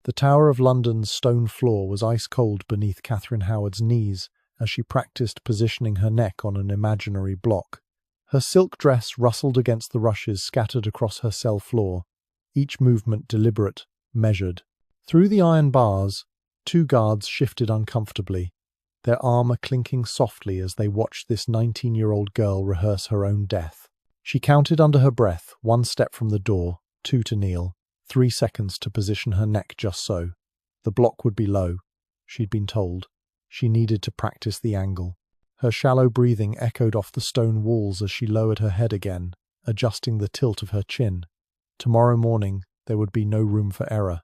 The Tower of London's stone floor was ice-cold beneath Catherine Howard's knees as she practiced positioning her neck on an imaginary block. Her silk dress rustled against the rushes scattered across her cell floor, each movement deliberate, measured. Through the iron bars, two guards shifted uncomfortably, their armor clinking softly as they watched this 19-year-old girl rehearse her own death. She counted under her breath, 1 step from the door, 2 to kneel, 3 seconds to position her neck just so. The block would be low, she'd been told. She needed to practice the angle. Her shallow breathing echoed off the stone walls as she lowered her head again, adjusting the tilt of her chin. Tomorrow morning, there would be no room for error.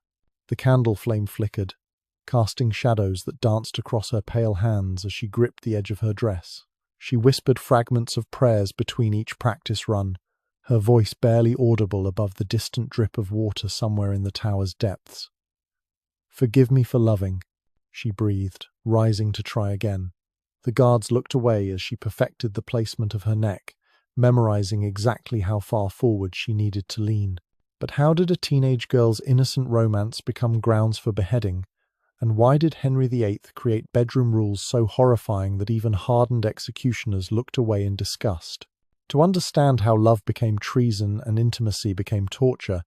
The candle flame flickered, casting shadows that danced across her pale hands as she gripped the edge of her dress. She whispered fragments of prayers between each practice run, her voice barely audible above the distant drip of water somewhere in the tower's depths. "Forgive me for loving," she breathed, rising to try again. The guards looked away as she perfected the placement of her neck, memorizing exactly how far forward she needed to lean. But how did a teenage girl's innocent romance become grounds for beheading? And why did Henry VIII create bedroom rules so horrifying that even hardened executioners looked away in disgust? To understand how love became treason and intimacy became torture,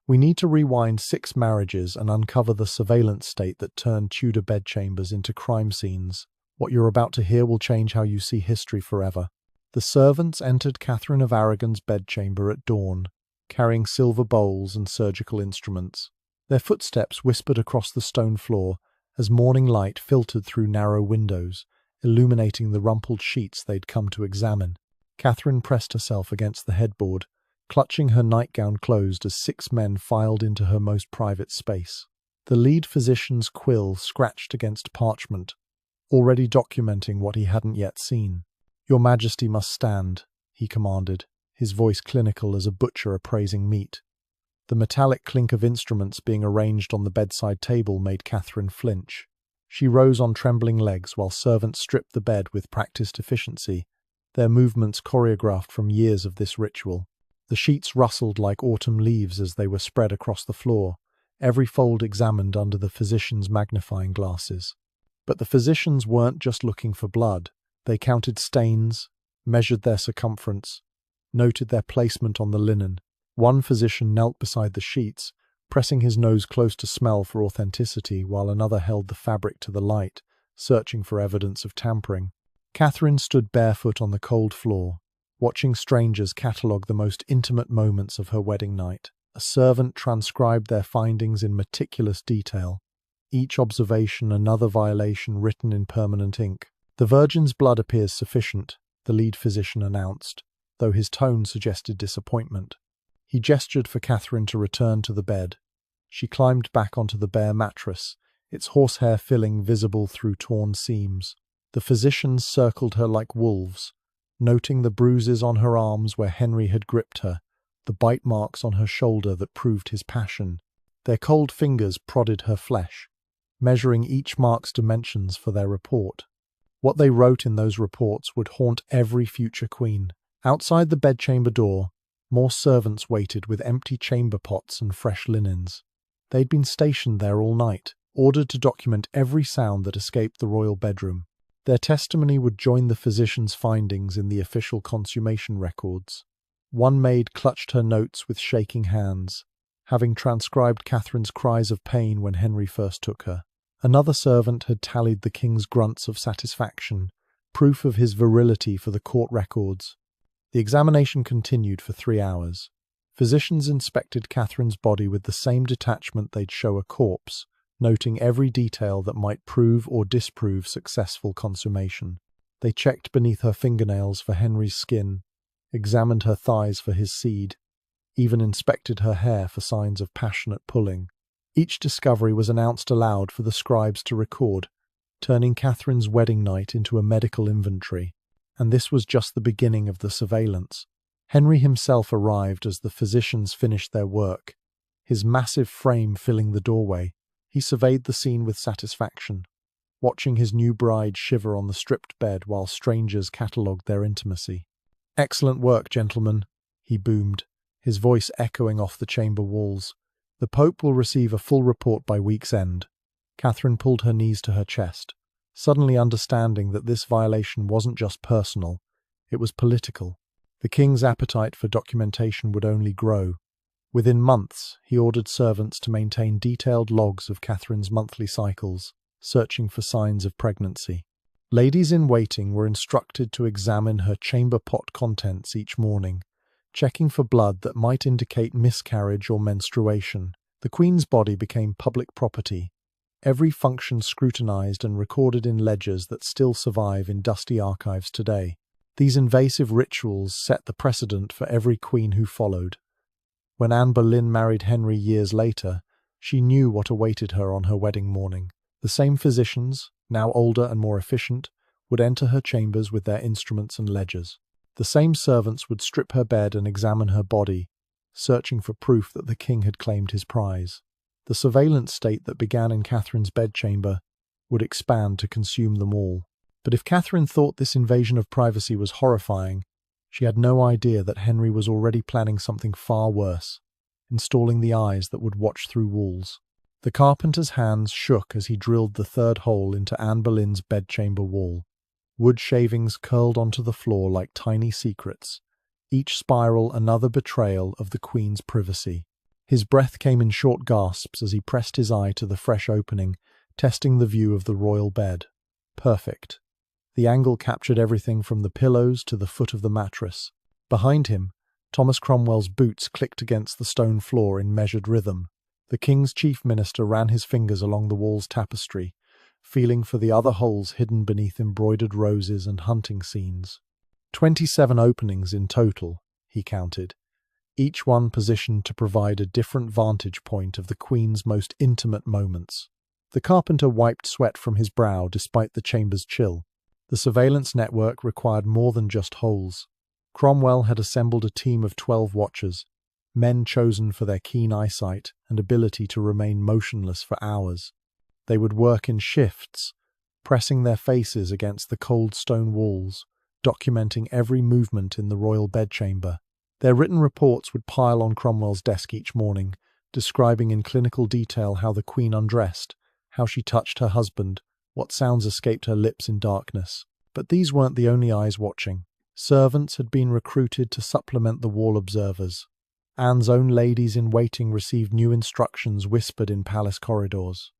we need to rewind 6 marriages and uncover the surveillance state that turned Tudor bedchambers into crime scenes. What you're about to hear will change how you see history forever. The servants entered Catherine of Aragon's bedchamber at dawn, carrying silver bowls and surgical instruments. Their footsteps whispered across the stone floor as morning light filtered through narrow windows, illuminating the rumpled sheets they'd come to examine. Catherine pressed herself against the headboard, clutching her nightgown closed as 6 men filed into her most private space. The lead physician's quill scratched against parchment, already documenting what he hadn't yet seen. "Your Majesty must stand," he commanded, his voice clinical as a butcher appraising meat. The metallic clink of instruments being arranged on the bedside table made Catherine flinch. She rose on trembling legs while servants stripped the bed with practiced efficiency, their movements choreographed from years of this ritual. The sheets rustled like autumn leaves as they were spread across the floor, every fold examined under the physician's magnifying glasses. But the physicians weren't just looking for blood. They counted stains, measured their circumference, noted their placement on the linen. One physician knelt beside the sheets, pressing his nose close to smell for authenticity, while another held the fabric to the light, searching for evidence of tampering. Catherine stood barefoot on the cold floor, watching strangers catalogue the most intimate moments of her wedding night. A servant transcribed their findings in meticulous detail, each observation another violation written in permanent ink. "The virgin's blood appears sufficient," the lead physician announced, though his tone suggested disappointment. He gestured for Catherine to return to the bed. She climbed back onto the bare mattress, its horsehair filling visible through torn seams. The physicians circled her like wolves, noting the bruises on her arms where Henry had gripped her, the bite marks on her shoulder that proved his passion. Their cold fingers prodded her flesh, measuring each mark's dimensions for their report. What they wrote in those reports would haunt every future queen. Outside the bedchamber door, more servants waited with empty chamber pots and fresh linens. They'd been stationed there all night, ordered to document every sound that escaped the royal bedroom. Their testimony would join the physician's findings in the official consummation records. One maid clutched her notes with shaking hands, having transcribed Catherine's cries of pain when Henry first took her. Another servant had tallied the king's grunts of satisfaction, proof of his virility for the court records. The examination continued for 3 hours. Physicians inspected Catherine's body with the same detachment they'd show a corpse, noting every detail that might prove or disprove successful consummation. They checked beneath her fingernails for Henry's skin, examined her thighs for his seed, even inspected her hair for signs of passionate pulling. Each discovery was announced aloud for the scribes to record, turning Catherine's wedding night into a medical inventory. And this was just the beginning of the surveillance. Henry himself arrived as the physicians finished their work, his massive frame filling the doorway. He surveyed the scene with satisfaction, watching his new bride shiver on the stripped bed while strangers catalogued their intimacy. "Excellent work, gentlemen," he boomed, his voice echoing off the chamber walls. The Pope will receive a full report by week's end. Catherine pulled her knees to her chest, suddenly understanding that this violation wasn't just personal, it was political. The king's appetite for documentation would only grow. Within months, he ordered servants to maintain detailed logs of Catherine's monthly cycles, searching for signs of pregnancy. Ladies in waiting were instructed to examine her chamber pot contents each morning, checking for blood that might indicate miscarriage or menstruation. The Queen's body became public property, every function scrutinized and recorded in ledgers that still survive in dusty archives today. These invasive rituals set the precedent for every queen who followed. When Anne Boleyn married Henry years later, she knew what awaited her on her wedding morning. The same physicians, now older and more efficient, would enter her chambers with their instruments and ledgers. The same servants would strip her bed and examine her body, searching for proof that the king had claimed his prize. The surveillance state that began in Catherine's bedchamber would expand to consume them all. But if Catherine thought this invasion of privacy was horrifying, she had no idea that Henry was already planning something far worse, installing the eyes that would watch through walls. The carpenter's hands shook as he drilled the third hole into Anne Boleyn's bedchamber wall. Wood shavings curled onto the floor like tiny secrets, each spiral another betrayal of the Queen's privacy. His breath came in short gasps as he pressed his eye to the fresh opening, testing the view of the royal bed. Perfect. The angle captured everything from the pillows to the foot of the mattress. Behind him, Thomas Cromwell's boots clicked against the stone floor in measured rhythm. The king's chief minister ran his fingers along the wall's tapestry, feeling for the other holes hidden beneath embroidered roses and hunting scenes. 27 openings in total, he counted, each one positioned to provide a different vantage point of the Queen's most intimate moments. The carpenter wiped sweat from his brow despite the chamber's chill. The surveillance network required more than just holes. Cromwell had assembled a team of 12 watchers, men chosen for their keen eyesight and ability to remain motionless for hours. They would work in shifts, pressing their faces against the cold stone walls, documenting every movement in the royal bedchamber. Their written reports would pile on Cromwell's desk each morning, describing in clinical detail how the Queen undressed, how she touched her husband, what sounds escaped her lips in darkness. But these weren't the only eyes watching. Servants had been recruited to supplement the wall observers. Anne's own ladies-in-waiting received new instructions whispered in palace corridors.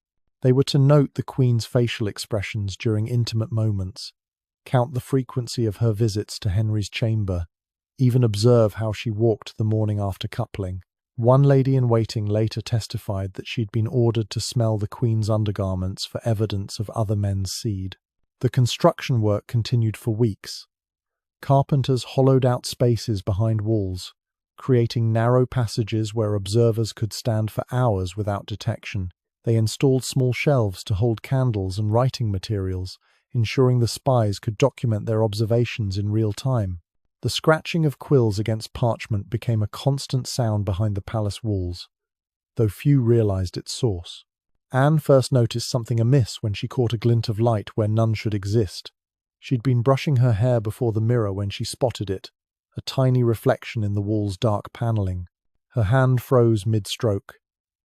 They were to note the Queen's facial expressions during intimate moments, count the frequency of her visits to Henry's chamber, even observe how she walked the morning after coupling. One lady-in-waiting later testified that she'd been ordered to smell the Queen's undergarments for evidence of other men's seed. The construction work continued for weeks. Carpenters hollowed out spaces behind walls, creating narrow passages where observers could stand for hours without detection. They installed small shelves to hold candles and writing materials, ensuring the spies could document their observations in real time. The scratching of quills against parchment became a constant sound behind the palace walls, though few realized its source. Anne first noticed something amiss when she caught a glint of light where none should exist. She'd been brushing her hair before the mirror when she spotted it, a tiny reflection in the wall's dark paneling. Her hand froze mid-stroke.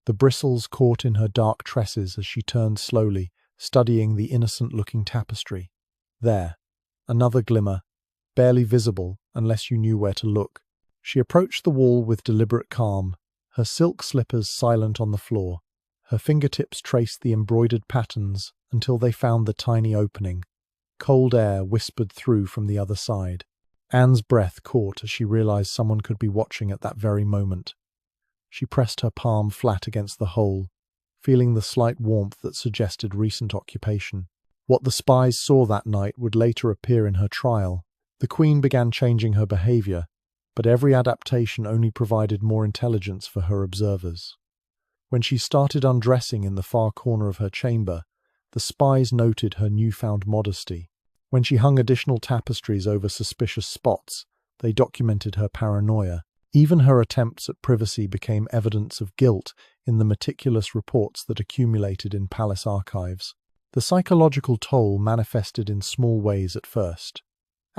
The bristles caught in her dark tresses as she turned slowly, studying the innocent-looking tapestry. There, another glimmer, barely visible unless you knew where to look. She approached the wall with deliberate calm, her silk slippers silent on the floor. Her fingertips traced the embroidered patterns until they found the tiny opening. Cold air whispered through from the other side. Anne's breath caught as she realized someone could be watching at that very moment. She pressed her palm flat against the hole, feeling the slight warmth that suggested recent occupation. What the spies saw that night would later appear in her trial. The Queen began changing her behavior, but every adaptation only provided more intelligence for her observers. When she started undressing in the far corner of her chamber, the spies noted her newfound modesty. When she hung additional tapestries over suspicious spots, they documented her paranoia. Even her attempts at privacy became evidence of guilt in the meticulous reports that accumulated in palace archives. The psychological toll manifested in small ways at first.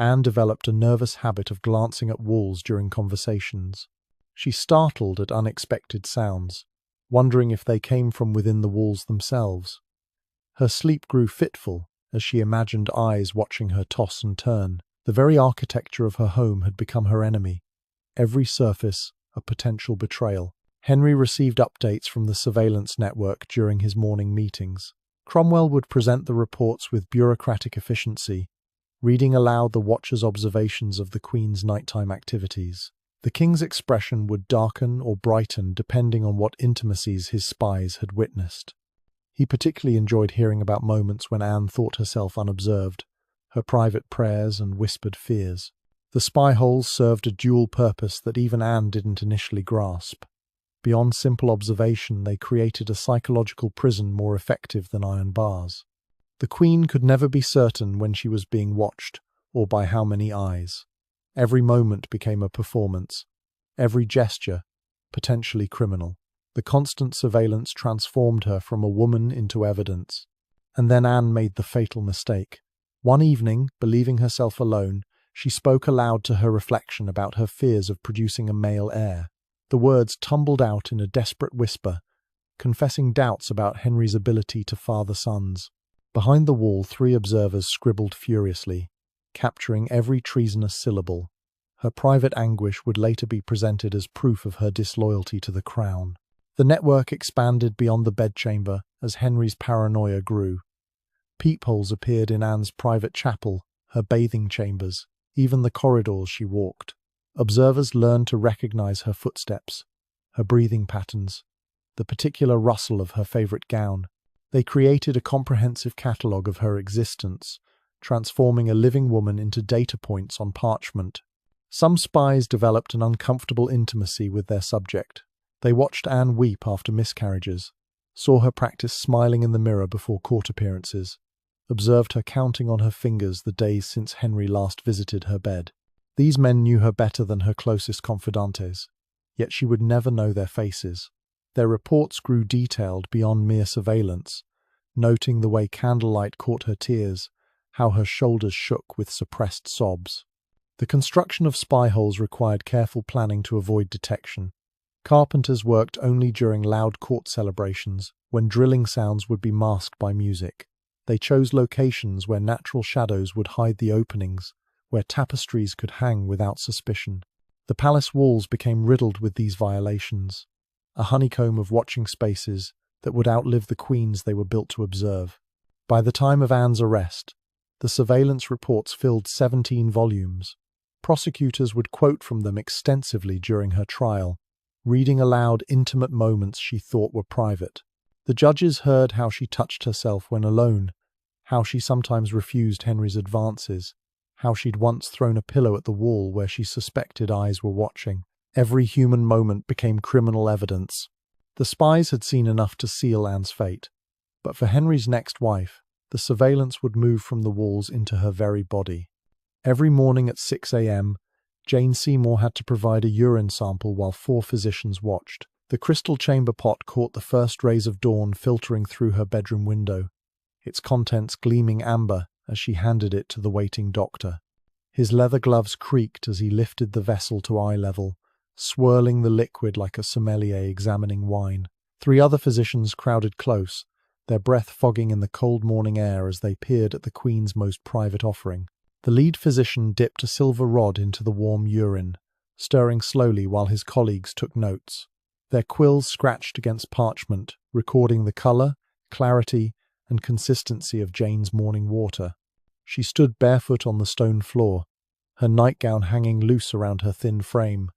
Anne developed a nervous habit of glancing at walls during conversations. She startled at unexpected sounds, wondering if they came from within the walls themselves. Her sleep grew fitful as she imagined eyes watching her toss and turn. The very architecture of her home had become her enemy, every surface a potential betrayal. Henry received updates from the surveillance network during his morning meetings. Cromwell would present the reports with bureaucratic efficiency, reading aloud the watchers' observations of the Queen's nighttime activities. The King's expression would darken or brighten depending on what intimacies his spies had witnessed. He particularly enjoyed hearing about moments when Anne thought herself unobserved, her private prayers and whispered fears. The spy holes served a dual purpose that even Anne didn't initially grasp. Beyond simple observation, they created a psychological prison more effective than iron bars. The Queen could never be certain when she was being watched, or by how many eyes. Every moment became a performance, every gesture potentially criminal. The constant surveillance transformed her from a woman into evidence. And then Anne made the fatal mistake. One evening, believing herself alone, she spoke aloud to her reflection about her fears of producing a male heir. The words tumbled out in a desperate whisper, confessing doubts about Henry's ability to father sons. Behind the wall, 3 observers scribbled furiously, capturing every treasonous syllable. Her private anguish would later be presented as proof of her disloyalty to the crown. The network expanded beyond the bedchamber as Henry's paranoia grew. Peepholes appeared in Anne's private chapel, her bathing chambers, even the corridors she walked. Observers learned to recognize her footsteps, her breathing patterns, the particular rustle of her favorite gown. They created a comprehensive catalogue of her existence, transforming a living woman into data points on parchment. Some spies developed an uncomfortable intimacy with their subject. They watched Anne weep after miscarriages, saw her practice smiling in the mirror before court appearances, observed her counting on her fingers the days since Henry last visited her bed. These men knew her better than her closest confidantes, yet she would never know their faces. Their reports grew detailed beyond mere surveillance, noting the way candlelight caught her tears, how her shoulders shook with suppressed sobs. The construction of spy holes required careful planning to avoid detection. Carpenters worked only during loud court celebrations, when drilling sounds would be masked by music. They chose locations where natural shadows would hide the openings, where tapestries could hang without suspicion. The palace walls became riddled with these violations, a honeycomb of watching spaces that would outlive the queens they were built to observe. By the time of Anne's arrest, the surveillance reports filled 17 volumes. Prosecutors would quote from them extensively during her trial, reading aloud intimate moments she thought were private. The judges heard how she touched herself when alone, how she sometimes refused Henry's advances, how she'd once thrown a pillow at the wall where she suspected eyes were watching. Every human moment became criminal evidence. The spies had seen enough to seal Anne's fate, but for Henry's next wife, the surveillance would move from the walls into her very body. Every morning at 6 a.m., Jane Seymour had to provide a urine sample while 4 physicians watched. The crystal chamber pot caught the first rays of dawn filtering through her bedroom window, its contents gleaming amber as she handed it to the waiting doctor. His leather gloves creaked as he lifted the vessel to eye level, swirling the liquid like a sommelier examining wine. 3 other physicians crowded close, their breath fogging in the cold morning air as they peered at the Queen's most private offering. The lead physician dipped a silver rod into the warm urine, stirring slowly while his colleagues took notes. Their quills scratched against parchment, recording the colour, clarity, and consistency of Jane's morning water. She stood barefoot on the stone floor, her nightgown hanging loose around her thin frame,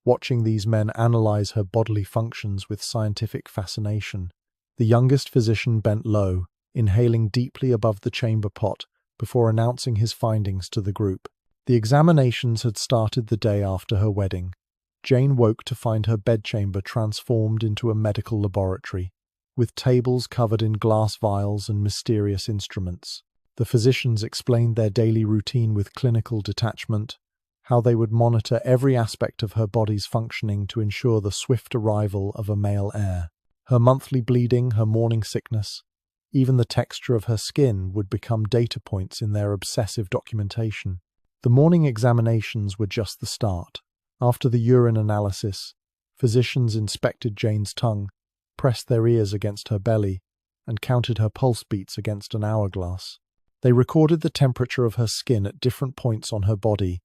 watching these men analyze her bodily functions with scientific fascination. The youngest physician bent low, inhaling deeply above the chamber pot, before announcing his findings to the group. The examinations had started the day after her wedding. Jane woke to find her bedchamber transformed into a medical laboratory, with tables covered in glass vials and mysterious instruments. The physicians explained their daily routine with clinical detachment, how they would monitor every aspect of her body's functioning to ensure the swift arrival of a male heir. Her monthly bleeding, her morning sickness, even the texture of her skin would become data points in their obsessive documentation. The morning examinations were just the start. After the urine analysis, physicians inspected Jane's tongue, pressed their ears against her belly, and counted her pulse beats against an hourglass. They recorded the temperature of her skin at different points on her body,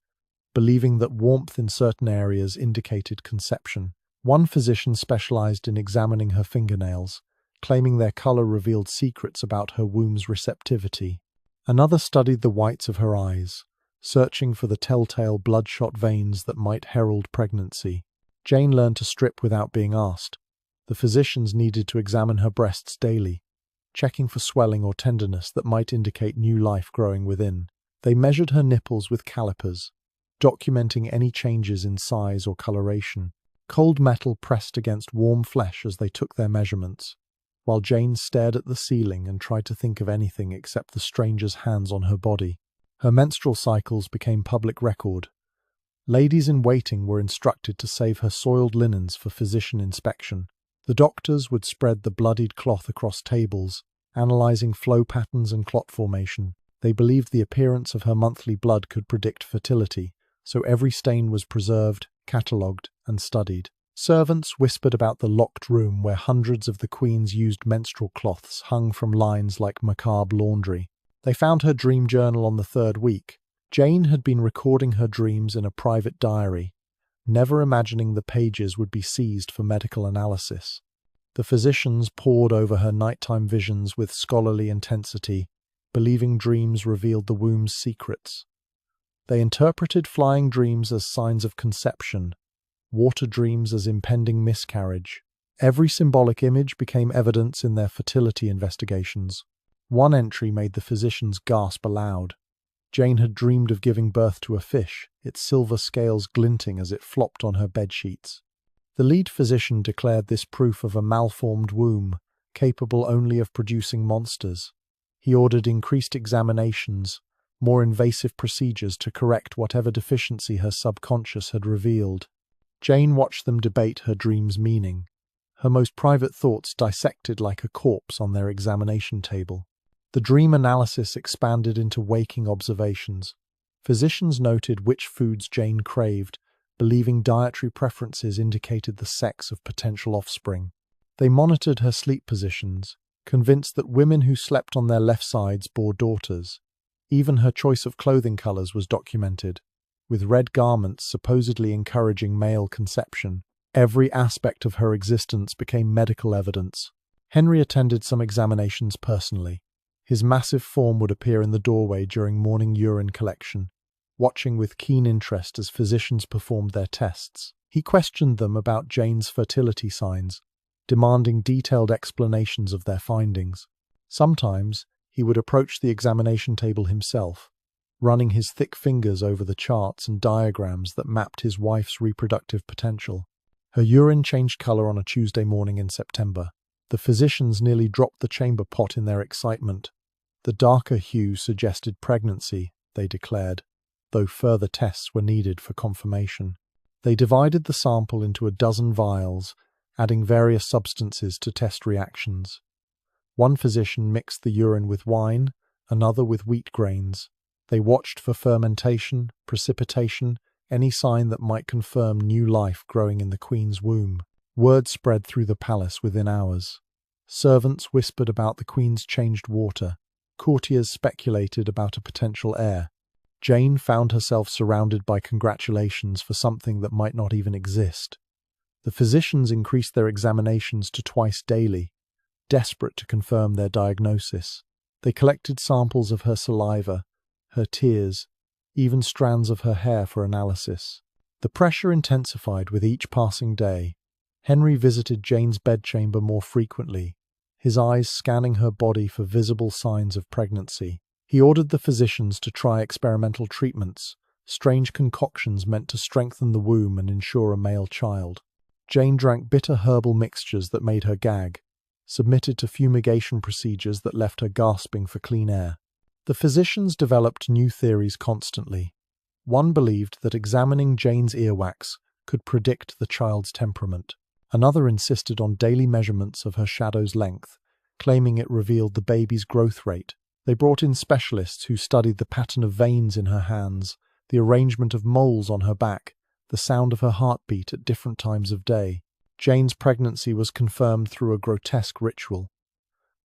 believing that warmth in certain areas indicated conception. One physician specialized in examining her fingernails, claiming their color revealed secrets about her womb's receptivity. Another studied the whites of her eyes, searching for the telltale bloodshot veins that might herald pregnancy. Jane learned to strip without being asked. The physicians needed to examine her breasts daily, checking for swelling or tenderness that might indicate new life growing within. They measured her nipples with calipers, documenting any changes in size or coloration. Cold metal pressed against warm flesh as they took their measurements, while Jane stared at the ceiling and tried to think of anything except the stranger's hands on her body. Her menstrual cycles became public record. Ladies in waiting were instructed to save her soiled linens for physician inspection. The doctors would spread the bloodied cloth across tables, analyzing flow patterns and clot formation. They believed the appearance of her monthly blood could predict fertility, so every stain was preserved, catalogued, and studied. Servants whispered about the locked room where hundreds of the Queen's used menstrual cloths hung from lines like macabre laundry. They found her dream journal on the third week. Jane had been recording her dreams in a private diary, never imagining the pages would be seized for medical analysis. The physicians pored over her nighttime visions with scholarly intensity, believing dreams revealed the womb's secrets. They interpreted flying dreams as signs of conception, water dreams as impending miscarriage. Every symbolic image became evidence in their fertility investigations. One entry made the physicians gasp aloud. Jane had dreamed of giving birth to a fish, its silver scales glinting as it flopped on her bedsheets. The lead physician declared this proof of a malformed womb, capable only of producing monsters. He ordered increased examinations, more invasive procedures to correct whatever deficiency her subconscious had revealed. Jane watched them debate her dream's meaning, her most private thoughts dissected like a corpse on their examination table. The dream analysis expanded into waking observations. Physicians noted which foods Jane craved, believing dietary preferences indicated the sex of potential offspring. They monitored her sleep positions, convinced that women who slept on their left sides bore daughters. Even her choice of clothing colors was documented, with red garments supposedly encouraging male conception. Every aspect of her existence became medical evidence. Henry attended some examinations personally. His massive form would appear in the doorway during morning urine collection, watching with keen interest as physicians performed their tests. He questioned them about Jane's fertility signs, demanding detailed explanations of their findings. Sometimes, he would approach the examination table himself, running his thick fingers over the charts and diagrams that mapped his wife's reproductive potential. Her urine changed color on a Tuesday morning in September. The physicians nearly dropped the chamber pot in their excitement. The darker hue suggested pregnancy, they declared, though further tests were needed for confirmation. They divided the sample into a dozen vials, adding various substances to test reactions. One physician mixed the urine with wine, another with wheat grains. They watched for fermentation, precipitation, any sign that might confirm new life growing in the Queen's womb. Word spread through the palace within hours. Servants whispered about the Queen's changed water. Courtiers speculated about a potential heir. Jane found herself surrounded by congratulations for something that might not even exist. The physicians increased their examinations to twice daily, desperate to confirm their diagnosis. They collected samples of her saliva, her tears, even strands of her hair for analysis. The pressure intensified with each passing day. Henry visited Jane's bedchamber more frequently, his eyes scanning her body for visible signs of pregnancy. He ordered the physicians to try experimental treatments, strange concoctions meant to strengthen the womb and ensure a male child. Jane drank bitter herbal mixtures that made her gag, submitted to fumigation procedures that left her gasping for clean air. The physicians developed new theories constantly. One believed that examining Jane's earwax could predict the child's temperament. Another insisted on daily measurements of her shadow's length, claiming it revealed the baby's growth rate. They brought in specialists who studied the pattern of veins in her hands, the arrangement of moles on her back, the sound of her heartbeat at different times of day. Jane's pregnancy was confirmed through a grotesque ritual.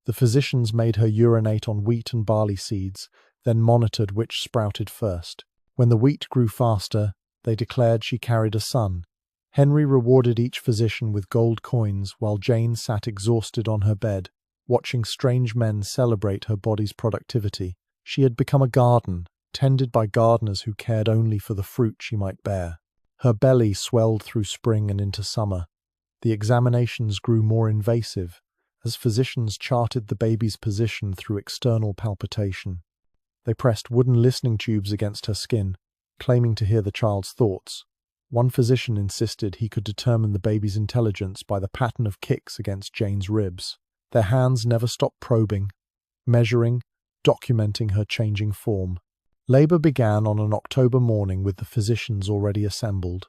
The physicians made her urinate on wheat and barley seeds, then monitored which sprouted first. When the wheat grew faster, they declared she carried a son. Henry rewarded each physician with gold coins while Jane sat exhausted on her bed, watching strange men celebrate her body's productivity. She had become a garden, tended by gardeners who cared only for the fruit she might bear. Her belly swelled through spring and into summer. The examinations grew more invasive, as physicians charted the baby's position through external palpitation. They pressed wooden listening tubes against her skin, claiming to hear the child's thoughts. One physician insisted he could determine the baby's intelligence by the pattern of kicks against Jane's ribs. Their hands never stopped probing, measuring, documenting her changing form. Labour began on an October morning with the physicians already assembled.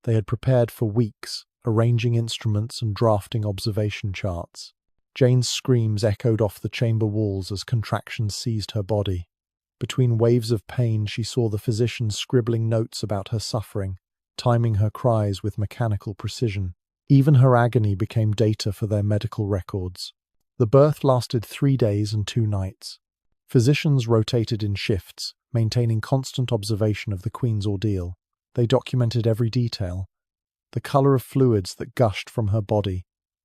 They had prepared for weeks, arranging instruments and drafting observation charts. Jane's screams echoed off the chamber walls as contractions seized her body. Between waves of pain, she saw the physicians scribbling notes about her suffering, timing her cries with mechanical precision. Even her agony became data for their medical records. The birth lasted 3 days and 2 nights. Physicians rotated in shifts, maintaining constant observation of the Queen's ordeal. They documented every detail: the colour of fluids that gushed from her body,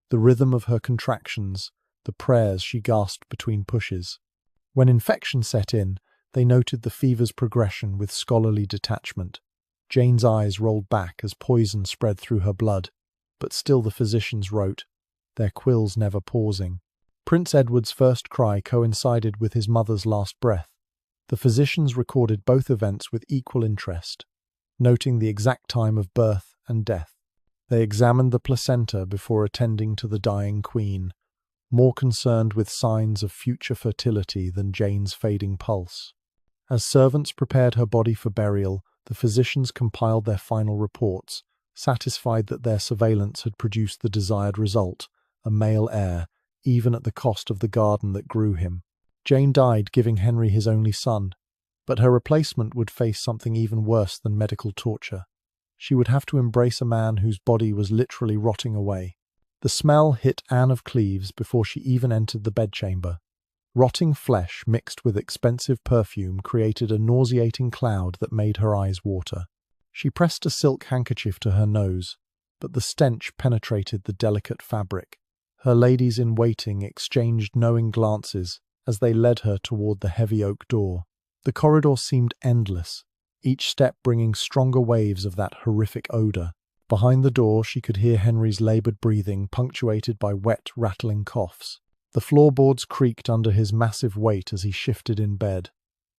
the rhythm of her contractions, the prayers she gasped between pushes. When infection set in, they noted the fever's progression with scholarly detachment. Jane's eyes rolled back as poison spread through her blood, but still the physicians wrote, their quills never pausing. Prince Edward's first cry coincided with his mother's last breath. The physicians recorded both events with equal interest, noting the exact time of birth and death. They examined the placenta before attending to the dying Queen, more concerned with signs of future fertility than Jane's fading pulse. As servants prepared her body for burial, the physicians compiled their final reports, satisfied that their surveillance had produced the desired result, a male heir, even at the cost of the garden that grew him. Jane died, giving Henry his only son, but her replacement would face something even worse than medical torture. She would have to embrace a man whose body was literally rotting away. The smell hit Anne of Cleves before she even entered the bedchamber. Rotting flesh mixed with expensive perfume created a nauseating cloud that made her eyes water. She pressed a silk handkerchief to her nose, but the stench penetrated the delicate fabric. Her ladies-in-waiting exchanged knowing glances as they led her toward the heavy oak door. The corridor seemed endless, each step bringing stronger waves of that horrific odour. Behind the door she could hear Henry's laboured breathing, punctuated by wet, rattling coughs. The floorboards creaked under his massive weight as he shifted in bed.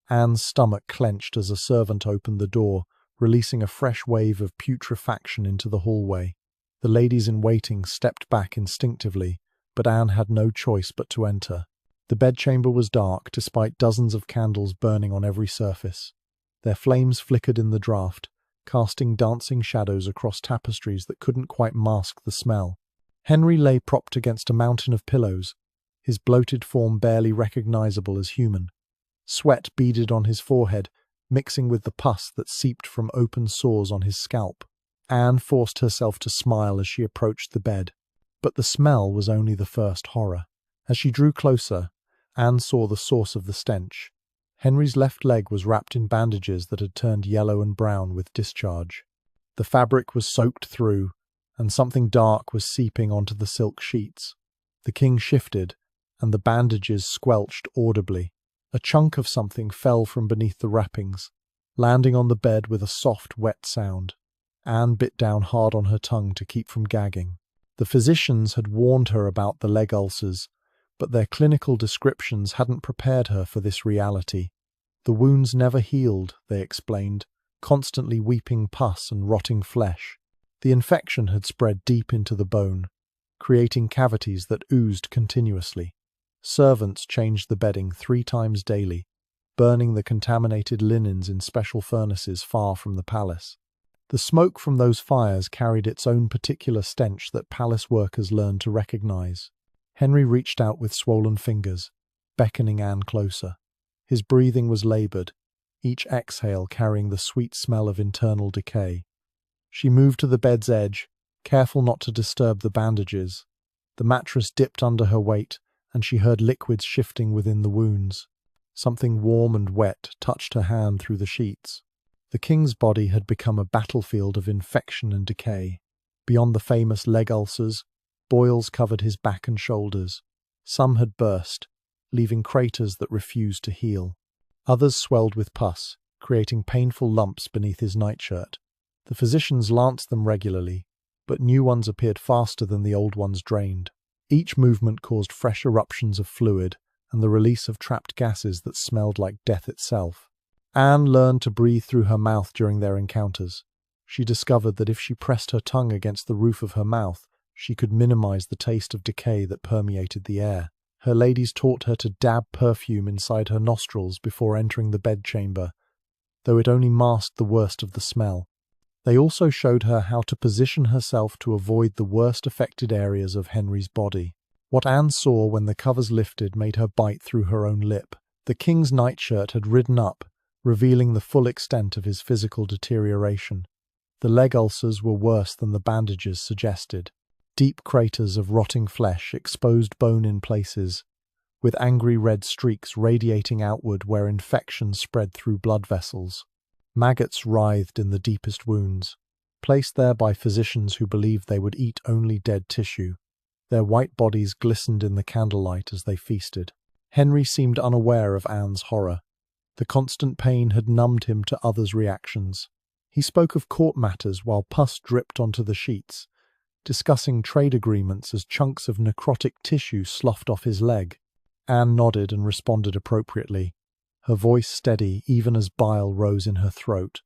Anne's stomach clenched as a servant opened the door, releasing a fresh wave of putrefaction into the hallway. The ladies-in-waiting stepped back instinctively, but Anne had no choice but to enter. The bedchamber was dark, despite dozens of candles burning on every surface. Their flames flickered in the draught, casting dancing shadows across tapestries that couldn't quite mask the smell. Henry lay propped against a mountain of pillows, his bloated form barely recognizable as human. Sweat beaded on his forehead, mixing with the pus that seeped from open sores on his scalp. Anne forced herself to smile as she approached the bed, but the smell was only the first horror. As she drew closer, Anne saw the source of the stench. Henry's left leg was wrapped in bandages that had turned yellow and brown with discharge. The fabric was soaked through, and something dark was seeping onto the silk sheets. The king shifted, and the bandages squelched audibly. A chunk of something fell from beneath the wrappings, landing on the bed with a soft, wet sound. Anne bit down hard on her tongue to keep from gagging. The physicians had warned her about the leg ulcers, but their clinical descriptions hadn't prepared her for this reality. The wounds never healed, they explained, constantly weeping pus and rotting flesh. The infection had spread deep into the bone, creating cavities that oozed continuously. Servants changed the bedding 3 times daily, burning the contaminated linens in special furnaces far from the palace. The smoke from those fires carried its own particular stench that palace workers learned to recognize. Henry reached out with swollen fingers, beckoning Anne closer. His breathing was laboured, each exhale carrying the sweet smell of internal decay. She moved to the bed's edge, careful not to disturb the bandages. The mattress dipped under her weight, and she heard liquids shifting within the wounds. Something warm and wet touched her hand through the sheets. The king's body had become a battlefield of infection and decay. Beyond the famous leg ulcers, boils covered his back and shoulders. Some had burst, leaving craters that refused to heal. Others swelled with pus, creating painful lumps beneath his nightshirt. The physicians lanced them regularly, but new ones appeared faster than the old ones drained. Each movement caused fresh eruptions of fluid and the release of trapped gases that smelled like death itself. Anne learned to breathe through her mouth during their encounters. She discovered that if she pressed her tongue against the roof of her mouth, she could minimize the taste of decay that permeated the air. Her ladies taught her to dab perfume inside her nostrils before entering the bedchamber, though it only masked the worst of the smell. They also showed her how to position herself to avoid the worst affected areas of Henry's body. What Anne saw when the covers lifted made her bite through her own lip. The king's nightshirt had ridden up, revealing the full extent of his physical deterioration. The leg ulcers were worse than the bandages suggested. Deep craters of rotting flesh, exposed bone in places, with angry red streaks radiating outward where infection spread through blood vessels. Maggots writhed in the deepest wounds, placed there by physicians who believed they would eat only dead tissue. Their white bodies glistened in the candlelight as they feasted. Henry seemed unaware of Anne's horror. The constant pain had numbed him to others' reactions. He spoke of court matters while pus dripped onto the sheets, discussing trade agreements as chunks of necrotic tissue sloughed off his leg. Anne nodded and responded appropriately, her voice steady even as bile rose in her throat.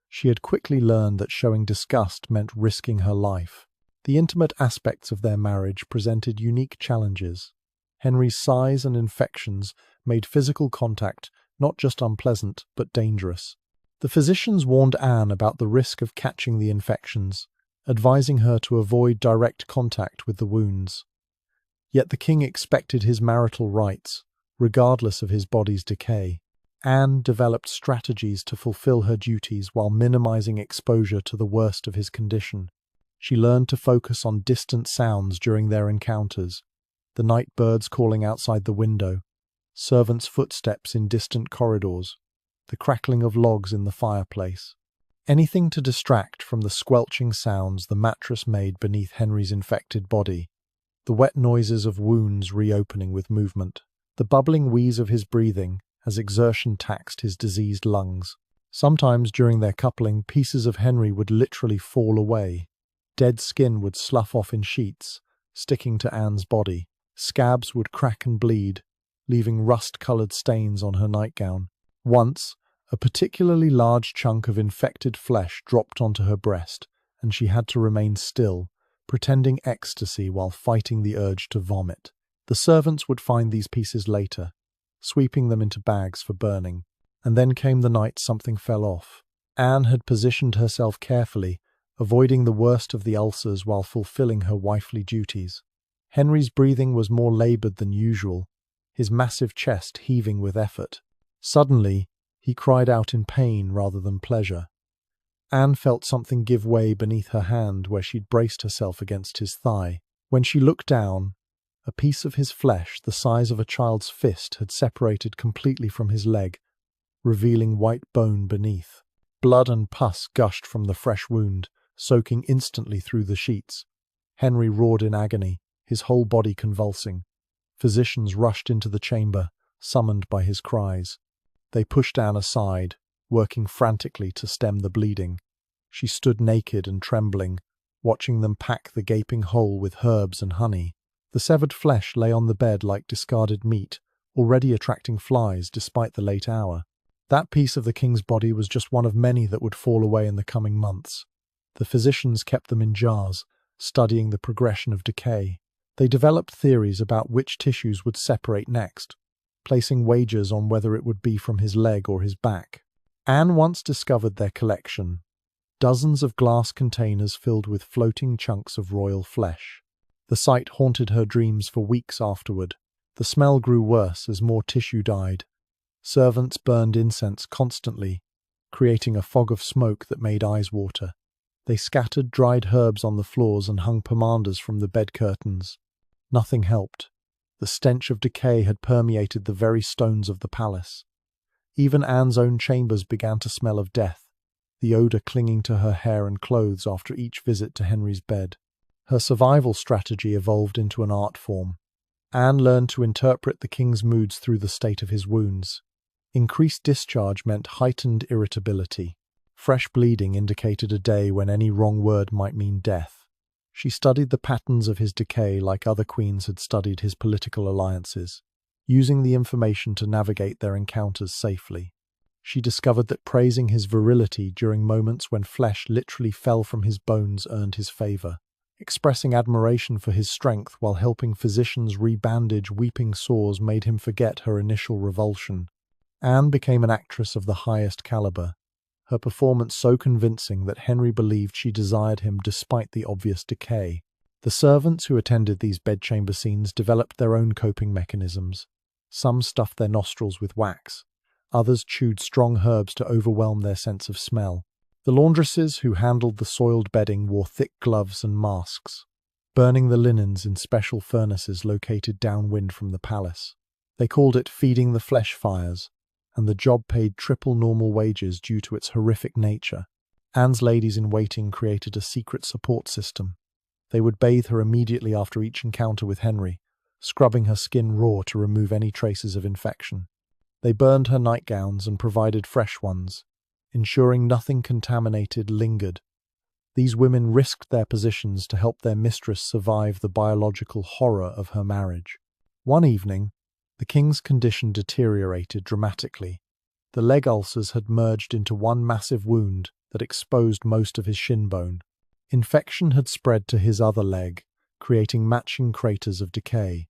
She had quickly learned that showing disgust meant risking her life. The intimate aspects of their marriage presented unique challenges. Henry's size and infections made physical contact not just unpleasant, but dangerous. The physicians warned Anne about the risk of catching the infections, advising her to avoid direct contact with the wounds. Yet the king expected his marital rights, regardless of his body's decay. Anne developed strategies to fulfill her duties while minimizing exposure to the worst of his condition. She learned to focus on distant sounds during their encounters, the night birds calling outside the window, servants' footsteps in distant corridors, the crackling of logs in the fireplace. Anything to distract from the squelching sounds the mattress made beneath Henry's infected body, the wet noises of wounds reopening with movement, the bubbling wheeze of his breathing as exertion taxed his diseased lungs. Sometimes during their coupling, pieces of Henry would literally fall away. Dead skin would slough off in sheets, sticking to Anne's body. Scabs would crack and bleed, leaving rust-coloured stains on her nightgown. Once, a particularly large chunk of infected flesh dropped onto her breast, and she had to remain still, pretending ecstasy while fighting the urge to vomit. The servants would find these pieces later, sweeping them into bags for burning. And then came the night something fell off. Anne had positioned herself carefully, avoiding the worst of the ulcers while fulfilling her wifely duties. Henry's breathing was more laboured than usual, his massive chest heaving with effort. Suddenly, he cried out in pain rather than pleasure. Anne felt something give way beneath her hand where she'd braced herself against his thigh. When she looked down, a piece of his flesh the size of a child's fist had separated completely from his leg, revealing white bone beneath. Blood and pus gushed from the fresh wound, soaking instantly through the sheets. Henry roared in agony, his whole body convulsing. Physicians rushed into the chamber, summoned by his cries. They pushed Anne aside, working frantically to stem the bleeding. She stood naked and trembling, watching them pack the gaping hole with herbs and honey. The severed flesh lay on the bed like discarded meat, already attracting flies despite the late hour. That piece of the king's body was just one of many that would fall away in the coming months. The physicians kept them in jars, studying the progression of decay. They developed theories about which tissues would separate next, placing wagers on whether it would be from his leg or his back. Anne once discovered their collection, dozens of glass containers filled with floating chunks of royal flesh. The sight haunted her dreams for weeks afterward. The smell grew worse as more tissue died. Servants burned incense constantly, creating a fog of smoke that made eyes water. They scattered dried herbs on the floors and hung pomanders from the bed curtains. Nothing helped. The stench of decay had permeated the very stones of the palace. Even Anne's own chambers began to smell of death, the odour clinging to her hair and clothes after each visit to Henry's bed. Her survival strategy evolved into an art form. Anne learned to interpret the king's moods through the state of his wounds. Increased discharge meant heightened irritability. Fresh bleeding indicated a day when any wrong word might mean death. She studied the patterns of his decay like other queens had studied his political alliances, using the information to navigate their encounters safely. She discovered that praising his virility during moments when flesh literally fell from his bones earned his favour. Expressing admiration for his strength while helping physicians rebandage weeping sores made him forget her initial revulsion. Anne became an actress of the highest calibre, her performance so convincing that Henry believed she desired him despite the obvious decay. The servants who attended these bedchamber scenes developed their own coping mechanisms. Some stuffed their nostrils with wax, others chewed strong herbs to overwhelm their sense of smell. The laundresses who handled the soiled bedding wore thick gloves and masks, burning the linens in special furnaces located downwind from the palace. They called it feeding the flesh fires, and the job paid triple normal wages due to its horrific nature. Anne's ladies-in-waiting created a secret support system. They would bathe her immediately after each encounter with Henry, scrubbing her skin raw to remove any traces of infection. They burned her nightgowns and provided fresh ones, ensuring nothing contaminated lingered. These women risked their positions to help their mistress survive the biological horror of her marriage. One evening, the king's condition deteriorated dramatically. The leg ulcers had merged into one massive wound that exposed most of his shin bone. Infection had spread to his other leg, creating matching craters of decay.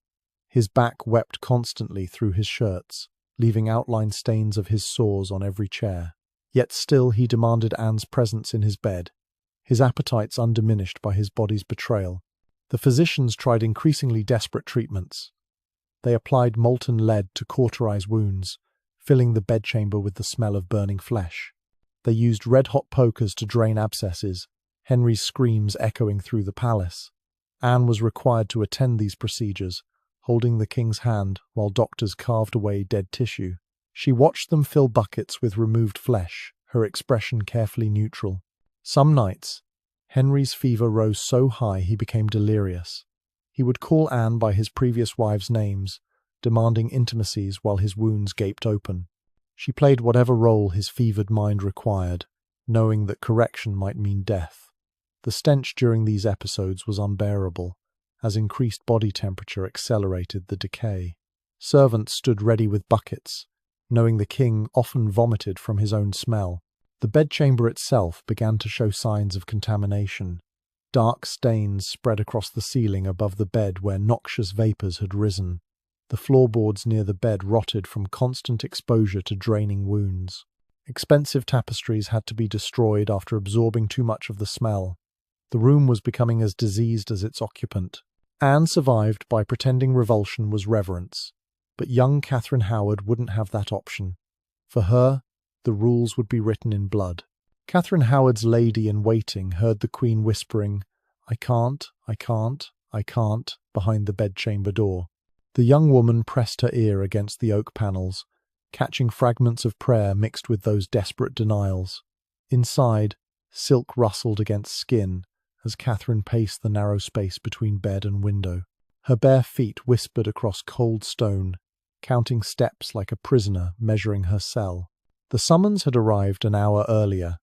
His back wept constantly through his shirts, leaving outline stains of his sores on every chair. Yet still he demanded Anne's presence in his bed, his appetites undiminished by his body's betrayal. The physicians tried increasingly desperate treatments. They applied molten lead to cauterize wounds, filling the bedchamber with the smell of burning flesh. They used red-hot pokers to drain abscesses, Henry's screams echoing through the palace. Anne was required to attend these procedures, holding the king's hand while doctors carved away dead tissue. She watched them fill buckets with removed flesh, her expression carefully neutral. Some nights, Henry's fever rose so high he became delirious. He would call Anne by his previous wives' names, demanding intimacies while his wounds gaped open. She played whatever role his fevered mind required, knowing that correction might mean death. The stench during these episodes was unbearable, as increased body temperature accelerated the decay. Servants stood ready with buckets, knowing the king often vomited from his own smell. The bedchamber itself began to show signs of contamination. Dark stains spread across the ceiling above the bed where noxious vapours had risen. The floorboards near the bed rotted from constant exposure to draining wounds. Expensive tapestries had to be destroyed after absorbing too much of the smell. The room was becoming as diseased as its occupant. Anne survived by pretending revulsion was reverence, but young Catherine Howard wouldn't have that option. For her, the rules would be written in blood. Catherine Howard's lady-in-waiting heard the Queen whispering, I can't, behind the bedchamber door. The young woman pressed her ear against the oak panels, catching fragments of prayer mixed with those desperate denials. Inside, silk rustled against skin as Catherine paced the narrow space between bed and window. Her bare feet whispered across cold stone, counting steps like a prisoner measuring her cell. The summons had arrived an hour earlier.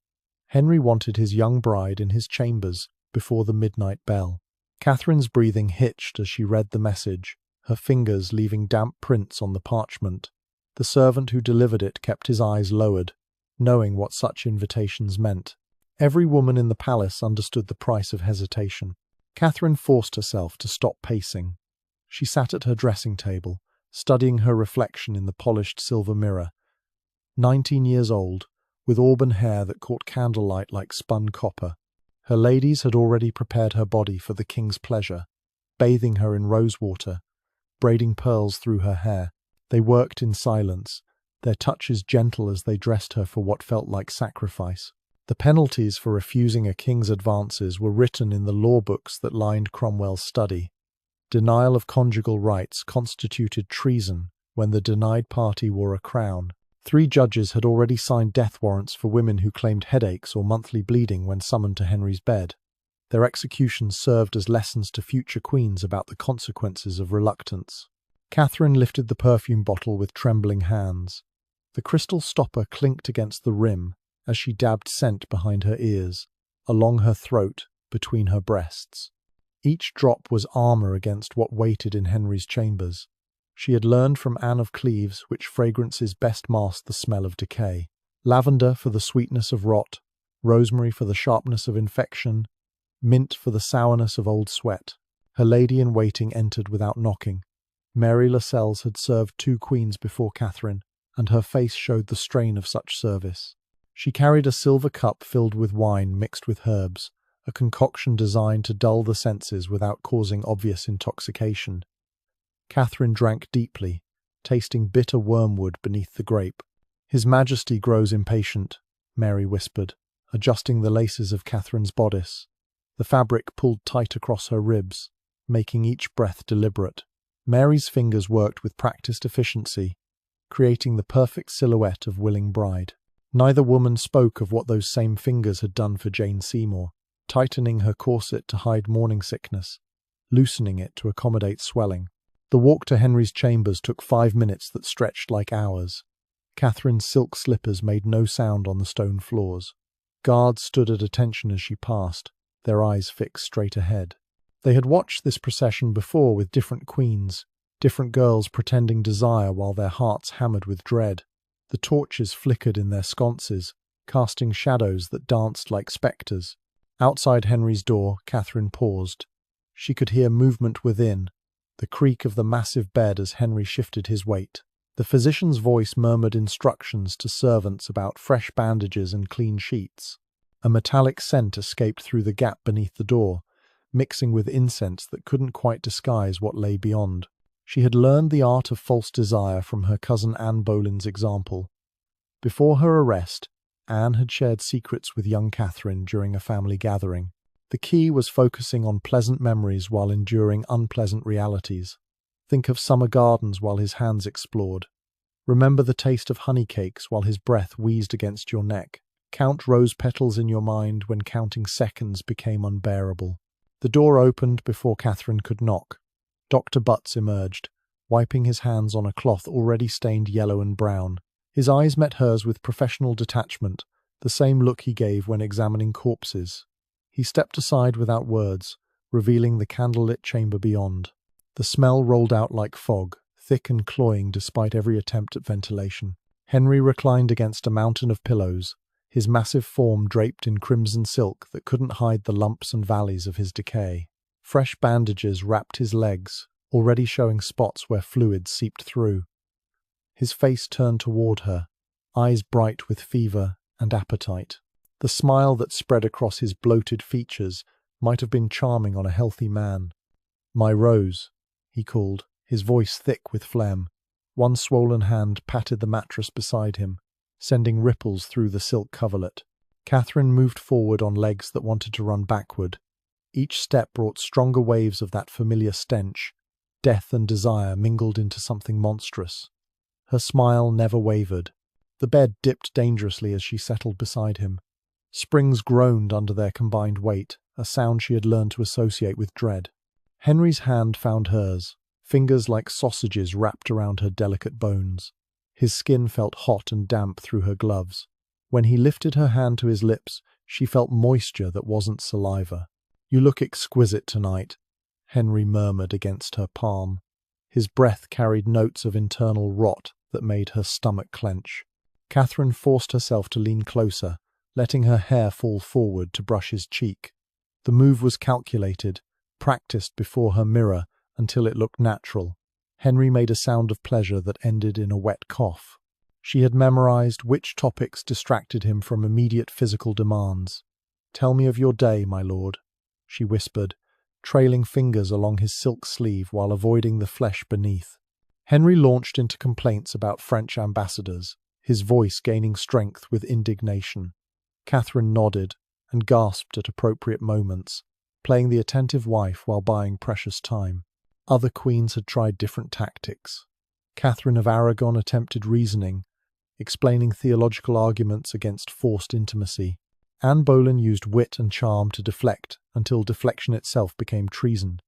Henry wanted his young bride in his chambers before the midnight bell. Catherine's breathing hitched as she read the message, her fingers leaving damp prints on the parchment. The servant who delivered it kept his eyes lowered, knowing what such invitations meant. Every woman in the palace understood the price of hesitation. Catherine forced herself to stop pacing. She sat at her dressing table, studying her reflection in the polished silver mirror. 19 years old, with auburn hair that caught candlelight like spun copper. Her ladies had already prepared her body for the king's pleasure, bathing her in rosewater, braiding pearls through her hair. They worked in silence, their touches gentle as they dressed her for what felt like sacrifice. The penalties for refusing a king's advances were written in the law books that lined Cromwell's study. Denial of conjugal rights constituted treason when the denied party wore a crown. 3 judges had already signed death warrants for women who claimed headaches or monthly bleeding when summoned to Henry's bed. Their executions served as lessons to future queens about the consequences of reluctance. Catherine lifted the perfume bottle with trembling hands. The crystal stopper clinked against the rim as she dabbed scent behind her ears, along her throat, between her breasts. Each drop was armour against what waited in Henry's chambers. She had learned from Anne of Cleves which fragrances best masked the smell of decay. Lavender for the sweetness of rot, rosemary for the sharpness of infection, mint for the sourness of old sweat. Her lady-in-waiting entered without knocking. Mary Lascelles had served 2 queens before Catherine, and her face showed the strain of such service. She carried a silver cup filled with wine mixed with herbs, a concoction designed to dull the senses without causing obvious intoxication. Catherine drank deeply, tasting bitter wormwood beneath the grape. "His Majesty grows impatient," Mary whispered, adjusting the laces of Catherine's bodice. The fabric pulled tight across her ribs, making each breath deliberate. Mary's fingers worked with practiced efficiency, creating the perfect silhouette of willing bride. Neither woman spoke of what those same fingers had done for Jane Seymour, tightening her corset to hide morning sickness, loosening it to accommodate swelling. The walk to Henry's chambers took 5 minutes that stretched like hours. Catherine's silk slippers made no sound on the stone floors. Guards stood at attention as she passed, their eyes fixed straight ahead. They had watched this procession before with different queens, different girls pretending desire while their hearts hammered with dread. The torches flickered in their sconces, casting shadows that danced like spectres. Outside Henry's door, Catherine paused. She could hear movement within, the creak of the massive bed as Henry shifted his weight. The physician's voice murmured instructions to servants about fresh bandages and clean sheets. A metallic scent escaped through the gap beneath the door, mixing with incense that couldn't quite disguise what lay beyond. She had learned the art of false desire from her cousin Anne Boleyn's example. Before her arrest, Anne had shared secrets with young Catherine during a family gathering. The key was focusing on pleasant memories while enduring unpleasant realities. Think of summer gardens while his hands explored. Remember the taste of honey cakes while his breath wheezed against your neck. Count rose petals in your mind when counting seconds became unbearable. The door opened before Catherine could knock. Dr. Butts emerged, wiping his hands on a cloth already stained yellow and brown. His eyes met hers with professional detachment, the same look he gave when examining corpses. He stepped aside without words, revealing the candlelit chamber beyond. The smell rolled out like fog, thick and cloying despite every attempt at ventilation. Henry reclined against a mountain of pillows, his massive form draped in crimson silk that couldn't hide the lumps and valleys of his decay. Fresh bandages wrapped his legs, already showing spots where fluids seeped through. His face turned toward her, eyes bright with fever and appetite. The smile that spread across his bloated features might have been charming on a healthy man. "My Rose," he called, his voice thick with phlegm. One swollen hand patted the mattress beside him, sending ripples through the silk coverlet. Catherine moved forward on legs that wanted to run backward. Each step brought stronger waves of that familiar stench. Death and desire mingled into something monstrous. Her smile never wavered. The bed dipped dangerously as she settled beside him. Springs groaned under their combined weight, a sound she had learned to associate with dread. Henry's hand found hers, fingers like sausages wrapped around her delicate bones. His skin felt hot and damp through her gloves. When he lifted her hand to his lips, she felt moisture that wasn't saliva. "You look exquisite tonight," Henry murmured against her palm. His breath carried notes of internal rot that made her stomach clench. Catherine forced herself to lean closer, letting her hair fall forward to brush his cheek. The move was calculated, practiced before her mirror until it looked natural. Henry made a sound of pleasure that ended in a wet cough. She had memorized which topics distracted him from immediate physical demands. "Tell me of your day, my lord," she whispered, trailing fingers along his silk sleeve while avoiding the flesh beneath. Henry launched into complaints about French ambassadors, his voice gaining strength with indignation. Catherine nodded and gasped at appropriate moments, playing the attentive wife while buying precious time. Other queens had tried different tactics. Catherine of Aragon attempted reasoning, explaining theological arguments against forced intimacy. Anne Boleyn used wit and charm to deflect until deflection itself became treason.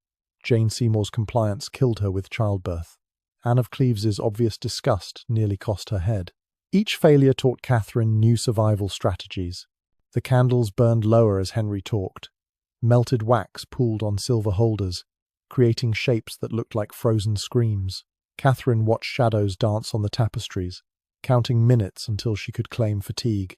Jane Seymour's compliance killed her with childbirth. Anne of Cleves's obvious disgust nearly cost her head. Each failure taught Catherine new survival strategies. The candles burned lower as Henry talked. Melted wax pooled on silver holders, creating shapes that looked like frozen screams. Catherine watched shadows dance on the tapestries, counting minutes until she could claim fatigue.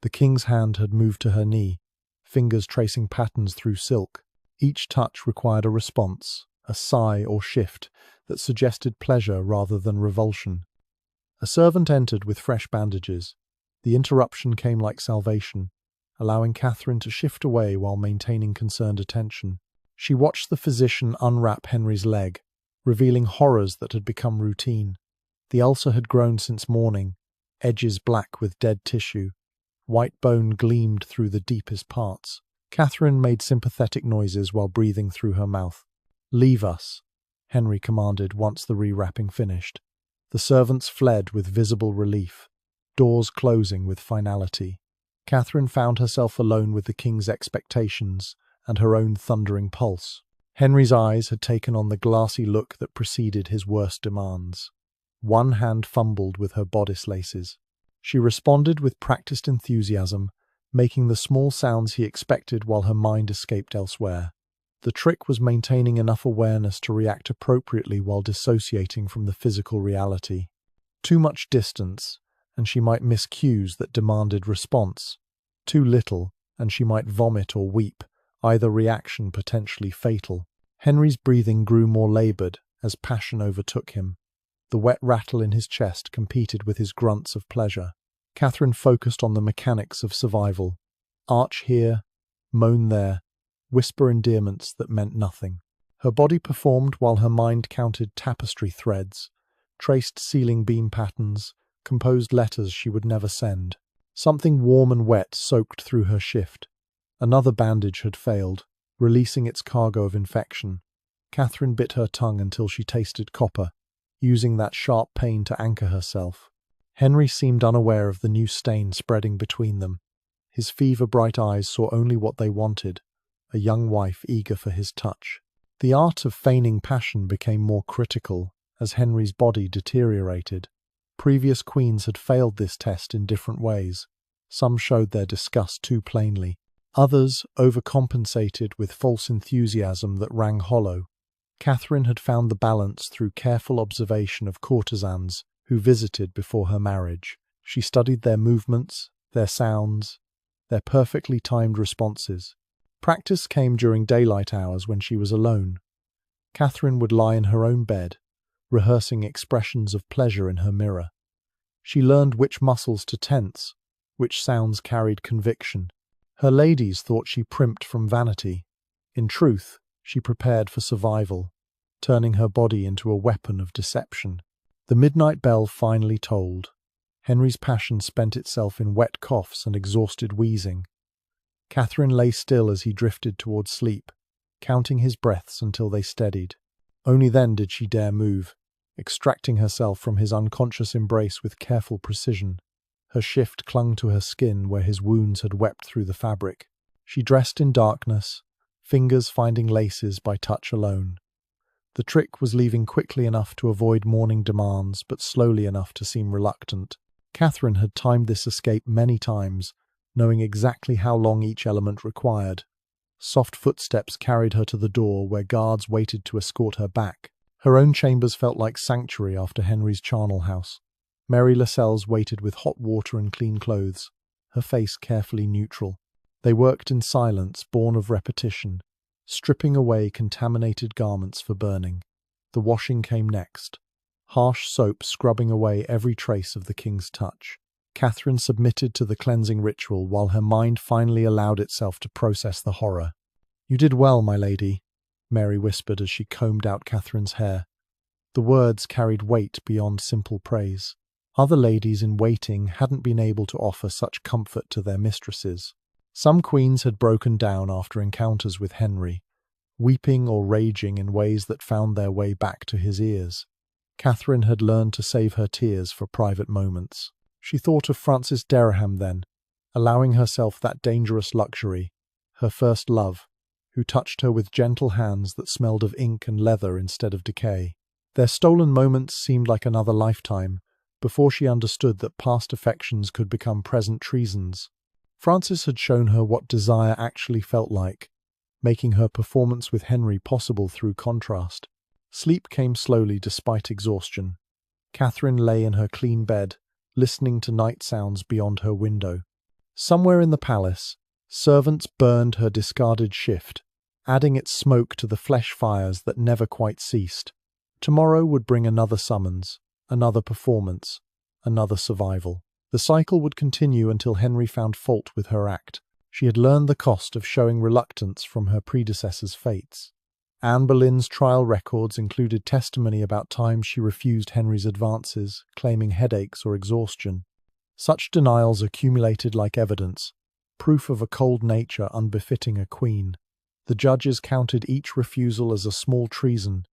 The king's hand had moved to her knee, fingers tracing patterns through silk. Each touch required a response, a sigh or shift that suggested pleasure rather than revulsion. A servant entered with fresh bandages. The interruption came like salvation, allowing Catherine to shift away while maintaining concerned attention. She watched the physician unwrap Henry's leg, revealing horrors that had become routine. The ulcer had grown since morning, edges black with dead tissue. White bone gleamed through the deepest parts. Catherine made sympathetic noises while breathing through her mouth. "Leave us," Henry commanded once the rewrapping finished. The servants fled with visible relief, doors closing with finality. Catherine found herself alone with the king's expectations and her own thundering pulse. Henry's eyes had taken on the glassy look that preceded his worst demands. One hand fumbled with her bodice laces. She responded with practiced enthusiasm, making the small sounds he expected while her mind escaped elsewhere. The trick was maintaining enough awareness to react appropriately while dissociating from the physical reality. Too much distance, and she might miss cues that demanded response. Too little, and she might vomit or weep, either reaction potentially fatal. Henry's breathing grew more laboured as passion overtook him. The wet rattle in his chest competed with his grunts of pleasure. Catherine focused on the mechanics of survival. Arch here, moan there, whisper endearments that meant nothing. Her body performed while her mind counted tapestry threads, traced ceiling beam patterns, composed letters she would never send. Something warm and wet soaked through her shift. Another bandage had failed, releasing its cargo of infection. Catherine bit her tongue until she tasted copper, using that sharp pain to anchor herself. Henry seemed unaware of the new stain spreading between them. His fever-bright eyes saw only what they wanted, a young wife eager for his touch. The art of feigning passion became more critical as Henry's body deteriorated. Previous queens had failed this test in different ways. Some showed their disgust too plainly. Others overcompensated with false enthusiasm that rang hollow. Catherine had found the balance through careful observation of courtesans who visited before her marriage. She studied their movements, their sounds, their perfectly timed responses. Practice came during daylight hours when she was alone. Catherine would lie in her own bed, rehearsing expressions of pleasure in her mirror. She learned which muscles to tense, which sounds carried conviction. Her ladies thought she primped from vanity. In truth, she prepared for survival, turning her body into a weapon of deception. The midnight bell finally tolled. Henry's passion spent itself in wet coughs and exhausted wheezing. Catherine lay still as he drifted towards sleep, counting his breaths until they steadied. Only then did she dare move, extracting herself from his unconscious embrace with careful precision. Her shift clung to her skin where his wounds had wept through the fabric. She dressed in darkness, fingers finding laces by touch alone. The trick was leaving quickly enough to avoid morning demands, but slowly enough to seem reluctant. Catherine had timed this escape many times, knowing exactly how long each element required. Soft footsteps carried her to the door where guards waited to escort her back. Her own chambers felt like sanctuary after Henry's charnel house. Mary Lascelles waited with hot water and clean clothes, her face carefully neutral. They worked in silence, born of repetition, stripping away contaminated garments for burning. The washing came next, harsh soap scrubbing away every trace of the king's touch. Catherine submitted to the cleansing ritual while her mind finally allowed itself to process the horror. "You did well, my lady," Mary whispered as she combed out Catherine's hair. The words carried weight beyond simple praise. Other ladies in waiting hadn't been able to offer such comfort to their mistresses. Some queens had broken down after encounters with Henry, weeping or raging in ways that found their way back to his ears. Catherine had learned to save her tears for private moments. She thought of Francis Dereham then, allowing herself that dangerous luxury, her first love, who touched her with gentle hands that smelled of ink and leather instead of decay. Their stolen moments seemed like another lifetime, before she understood that past affections could become present treasons. Francis had shown her what desire actually felt like, making her performance with Henry possible through contrast. Sleep came slowly despite exhaustion. Catherine lay in her clean bed, listening to night sounds beyond her window. Somewhere in the palace, servants burned her discarded shift, adding its smoke to the flesh fires that never quite ceased. Tomorrow would bring another summons, another performance, another survival. The cycle would continue until Henry found fault with her act. She had learned the cost of showing reluctance from her predecessors' fates. Anne Boleyn's trial records included testimony about times she refused Henry's advances, claiming headaches or exhaustion. Such denials accumulated like evidence, proof of a cold nature unbefitting a queen. The judges counted each refusal as a small treason,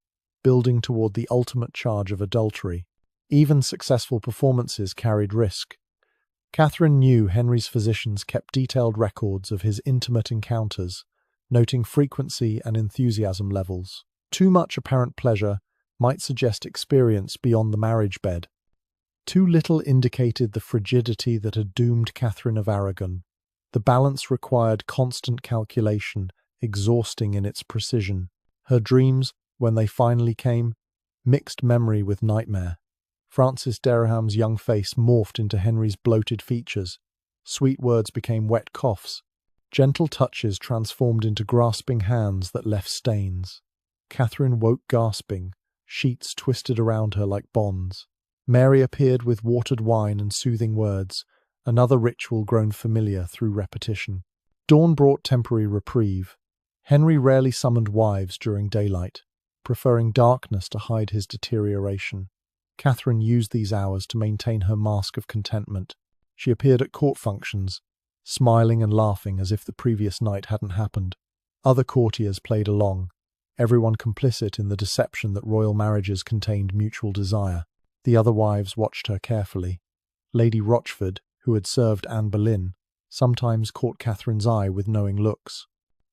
building toward the ultimate charge of adultery. Even successful performances carried risk. Catherine knew Henry's physicians kept detailed records of his intimate encounters, noting frequency and enthusiasm levels. Too much apparent pleasure might suggest experience beyond the marriage bed. Too little indicated the frigidity that had doomed Catherine of Aragon. The balance required constant calculation, exhausting in its precision. Her dreams, when they finally came, mixed memory with nightmare. Francis Dereham's young face morphed into Henry's bloated features. Sweet words became wet coughs. Gentle touches transformed into grasping hands that left stains. Catherine woke gasping, sheets twisted around her like bonds. Mary appeared with watered wine and soothing words, another ritual grown familiar through repetition. Dawn brought temporary reprieve. Henry rarely summoned wives during daylight, preferring darkness to hide his deterioration. Catherine used these hours to maintain her mask of contentment. She appeared at court functions, smiling and laughing as if the previous night hadn't happened. Other courtiers played along, everyone complicit in the deception that royal marriages contained mutual desire. The other wives watched her carefully. Lady Rochford, who had served Anne Boleyn, sometimes caught Catherine's eye with knowing looks.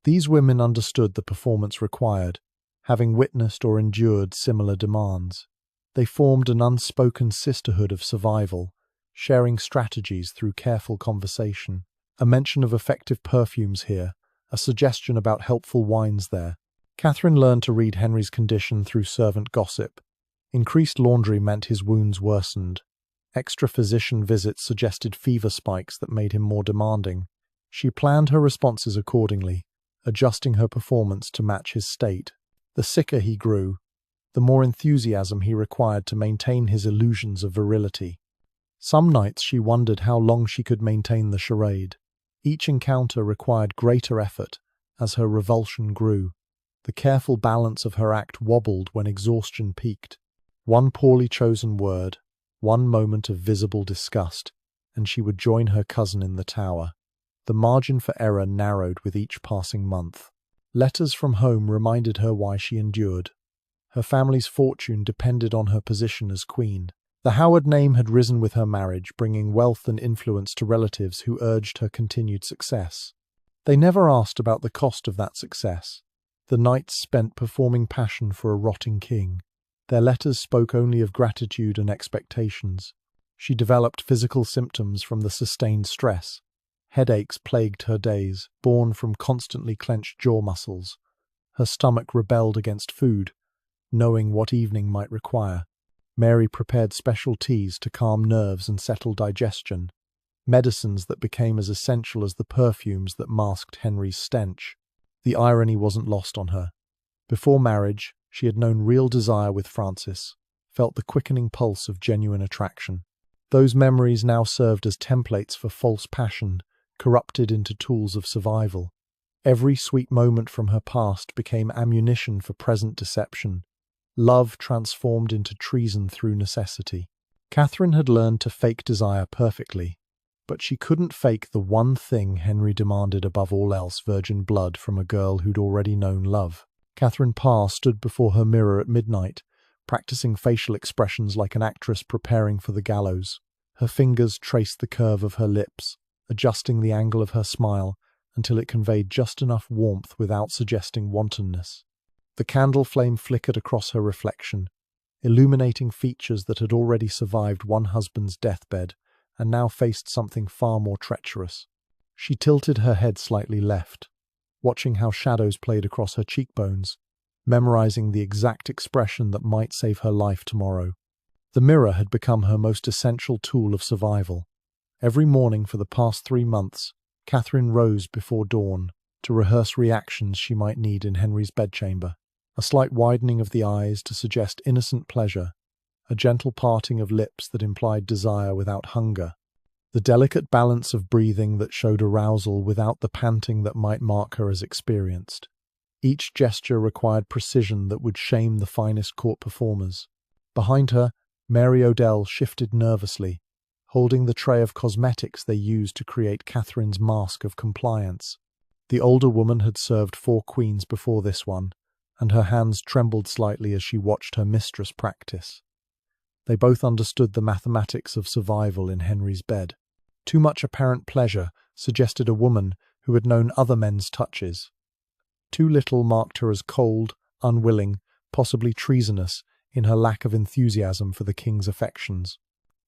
These women understood the performance required, having witnessed or endured similar demands. They formed an unspoken sisterhood of survival, sharing strategies through careful conversation. A mention of effective perfumes here, a suggestion about helpful wines there. Catherine learned to read Henry's condition through servant gossip. Increased laundry meant his wounds worsened. Extra physician visits suggested fever spikes that made him more demanding. She planned her responses accordingly, adjusting her performance to match his state. The sicker he grew, the more enthusiasm he required to maintain his illusions of virility. Some nights she wondered how long she could maintain the charade. Each encounter required greater effort as her revulsion grew. The careful balance of her act wobbled when exhaustion peaked. One poorly chosen word, one moment of visible disgust, and she would join her cousin in the tower. The margin for error narrowed with each passing month. Letters from home reminded her why she endured. Her family's fortune depended on her position as queen. The Howard name had risen with her marriage, bringing wealth and influence to relatives who urged her continued success. They never asked about the cost of that success, the nights spent performing passion for a rotting king. Their letters spoke only of gratitude and expectations. She developed physical symptoms from the sustained stress. Headaches plagued her days, born from constantly clenched jaw muscles. Her stomach rebelled against food, knowing what evening might require. Mary prepared special teas to calm nerves and settle digestion, medicines that became as essential as the perfumes that masked Henry's stench. The irony wasn't lost on her. Before marriage, she had known real desire with Francis, felt the quickening pulse of genuine attraction. Those memories now served as templates for false passion, corrupted into tools of survival. Every sweet moment from her past became ammunition for present deception. Love transformed into treason through necessity. Catherine had learned to fake desire perfectly, but she couldn't fake the one thing Henry demanded above all else: virgin blood from a girl who'd already known love. Catherine Parr stood before her mirror at midnight, practicing facial expressions like an actress preparing for the gallows. Her fingers traced the curve of her lips, adjusting the angle of her smile until it conveyed just enough warmth without suggesting wantonness. The candle flame flickered across her reflection, illuminating features that had already survived one husband's deathbed and now faced something far more treacherous. She tilted her head slightly left, watching how shadows played across her cheekbones, memorizing the exact expression that might save her life tomorrow. The mirror had become her most essential tool of survival. Every morning for the past 3 months, Catherine rose before dawn to rehearse reactions she might need in Henry's bedchamber. A slight widening of the eyes to suggest innocent pleasure, a gentle parting of lips that implied desire without hunger, the delicate balance of breathing that showed arousal without the panting that might mark her as experienced. Each gesture required precision that would shame the finest court performers. Behind her, Mary Odell shifted nervously, holding the tray of cosmetics they used to create Catherine's mask of compliance. The older woman had served 4 queens before this one, and her hands trembled slightly as she watched her mistress practice. They both understood the mathematics of survival in Henry's bed. Too much apparent pleasure suggested a woman who had known other men's touches. Too little marked her as cold, unwilling, possibly treasonous in her lack of enthusiasm for the king's affections.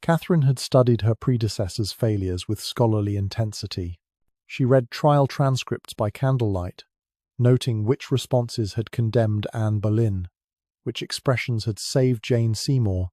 Catherine had studied her predecessors' failures with scholarly intensity. She read trial transcripts by candlelight, noting which responses had condemned Anne Boleyn, which expressions had saved Jane Seymour,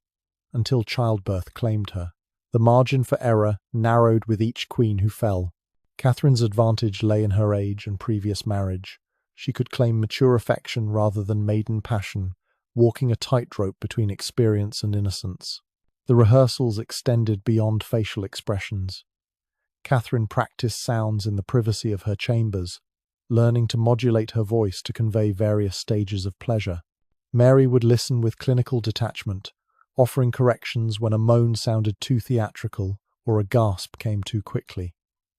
until childbirth claimed her. The margin for error narrowed with each queen who fell. Catherine's advantage lay in her age and previous marriage. She could claim mature affection rather than maiden passion, walking a tightrope between experience and innocence. The rehearsals extended beyond facial expressions. Catherine practiced sounds in the privacy of her chambers, learning to modulate her voice to convey various stages of pleasure. Mary would listen with clinical detachment, offering corrections when a moan sounded too theatrical or a gasp came too quickly.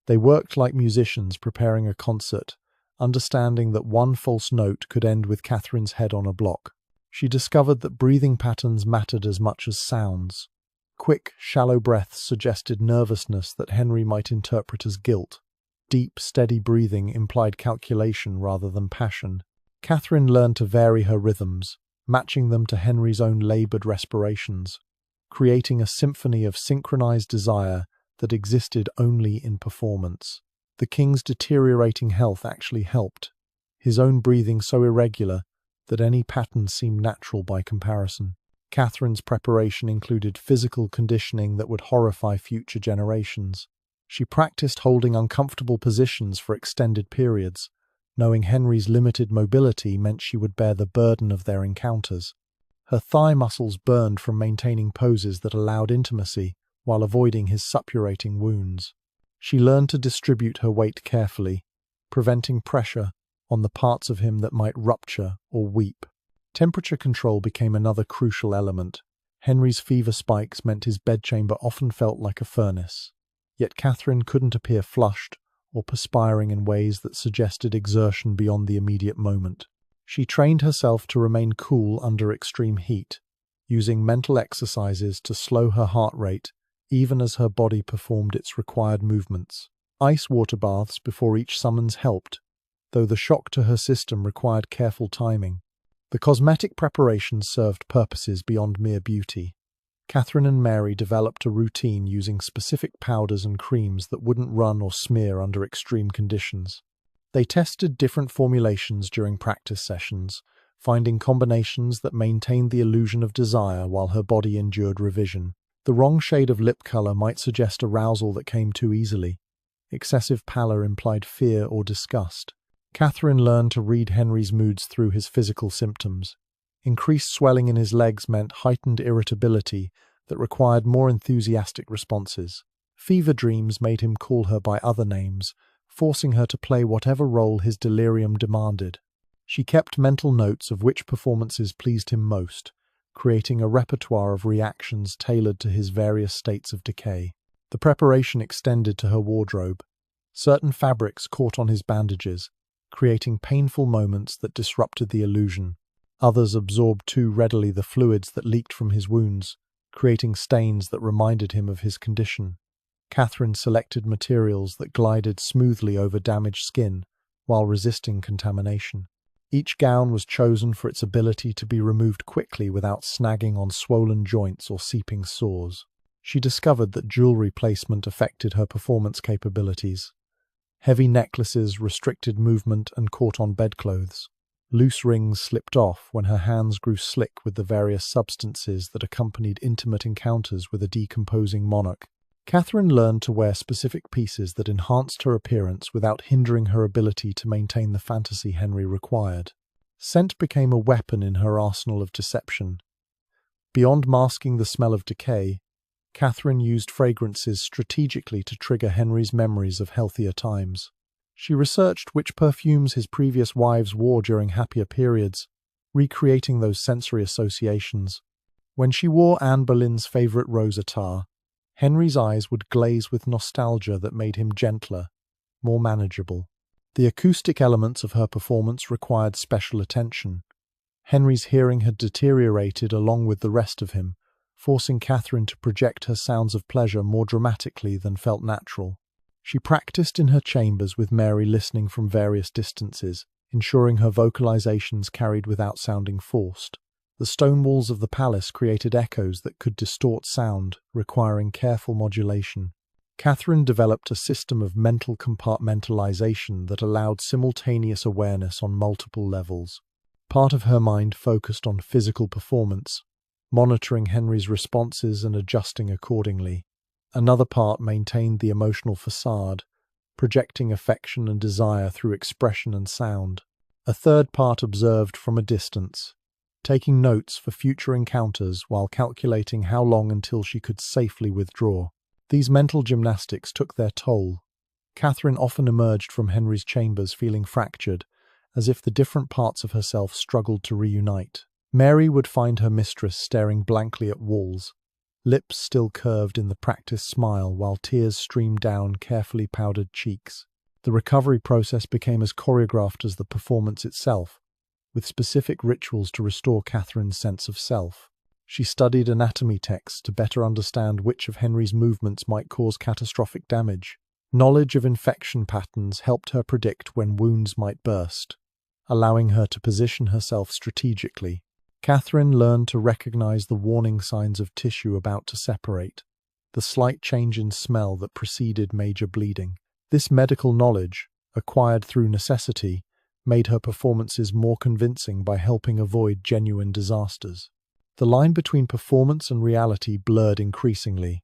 They worked like musicians preparing a concert, understanding that one false note could end with Catherine's head on a block. She discovered that breathing patterns mattered as much as sounds. Quick, shallow breaths suggested nervousness that Henry might interpret as guilt. Deep, steady breathing implied calculation rather than passion. Catherine learned to vary her rhythms, matching them to Henry's own laboured respirations, creating a symphony of synchronized desire that existed only in performance. The king's deteriorating health actually helped, his own breathing so irregular that any pattern seemed natural by comparison. Catherine's preparation included physical conditioning that would horrify future generations. She practiced holding uncomfortable positions for extended periods, knowing Henry's limited mobility meant she would bear the burden of their encounters. Her thigh muscles burned from maintaining poses that allowed intimacy while avoiding his suppurating wounds. She learned to distribute her weight carefully, preventing pressure on the parts of him that might rupture or weep. Temperature control became another crucial element. Henry's fever spikes meant his bedchamber often felt like a furnace. Yet Catherine couldn't appear flushed or perspiring in ways that suggested exertion beyond the immediate moment. She trained herself to remain cool under extreme heat, using mental exercises to slow her heart rate even as her body performed its required movements. Ice water baths before each summons helped, though the shock to her system required careful timing. The cosmetic preparations served purposes beyond mere beauty. Catherine and Mary developed a routine using specific powders and creams that wouldn't run or smear under extreme conditions. They tested different formulations during practice sessions, finding combinations that maintained the illusion of desire while her body endured revision. The wrong shade of lip color might suggest arousal that came too easily. Excessive pallor implied fear or disgust. Catherine learned to read Henry's moods through his physical symptoms. Increased swelling in his legs meant heightened irritability that required more enthusiastic responses. Fever dreams made him call her by other names, forcing her to play whatever role his delirium demanded. She kept mental notes of which performances pleased him most, creating a repertoire of reactions tailored to his various states of decay. The preparation extended to her wardrobe. Certain fabrics caught on his bandages, creating painful moments that disrupted the illusion. Others absorbed too readily the fluids that leaked from his wounds, creating stains that reminded him of his condition. Catherine selected materials that glided smoothly over damaged skin while resisting contamination. Each gown was chosen for its ability to be removed quickly without snagging on swollen joints or seeping sores. She discovered that jewelry placement affected her performance capabilities. Heavy necklaces restricted movement and caught on bedclothes. Loose rings slipped off when her hands grew slick with the various substances that accompanied intimate encounters with a decomposing monarch. Catherine learned to wear specific pieces that enhanced her appearance without hindering her ability to maintain the fantasy Henry required. Scent became a weapon in her arsenal of deception. Beyond masking the smell of decay, Catherine used fragrances strategically to trigger Henry's memories of healthier times. She researched which perfumes his previous wives wore during happier periods, recreating those sensory associations. When she wore Anne Boleyn's favourite rose attar, Henry's eyes would glaze with nostalgia that made him gentler, more manageable. The acoustic elements of her performance required special attention. Henry's hearing had deteriorated along with the rest of him, forcing Catherine to project her sounds of pleasure more dramatically than felt natural. She practiced in her chambers with Mary listening from various distances, ensuring her vocalizations carried without sounding forced. The stone walls of the palace created echoes that could distort sound, requiring careful modulation. Catherine developed a system of mental compartmentalization that allowed simultaneous awareness on multiple levels. Part of her mind focused on physical performance, monitoring Henry's responses and adjusting accordingly. Another part maintained the emotional facade, projecting affection and desire through expression and sound. A third part observed from a distance, taking notes for future encounters while calculating how long until she could safely withdraw. These mental gymnastics took their toll. Catherine often emerged from Henry's chambers feeling fractured, as if the different parts of herself struggled to reunite. Mary would find her mistress staring blankly at walls, lips still curved in the practiced smile while tears streamed down carefully powdered cheeks. The recovery process became as choreographed as the performance itself, with specific rituals to restore Catherine's sense of self. She studied anatomy texts to better understand which of Henry's movements might cause catastrophic damage. Knowledge of infection patterns helped her predict when wounds might burst, allowing her to position herself strategically. Catherine learned to recognize the warning signs of tissue about to separate, the slight change in smell that preceded major bleeding. This medical knowledge, acquired through necessity, made her performances more convincing by helping avoid genuine disasters. The line between performance and reality blurred increasingly.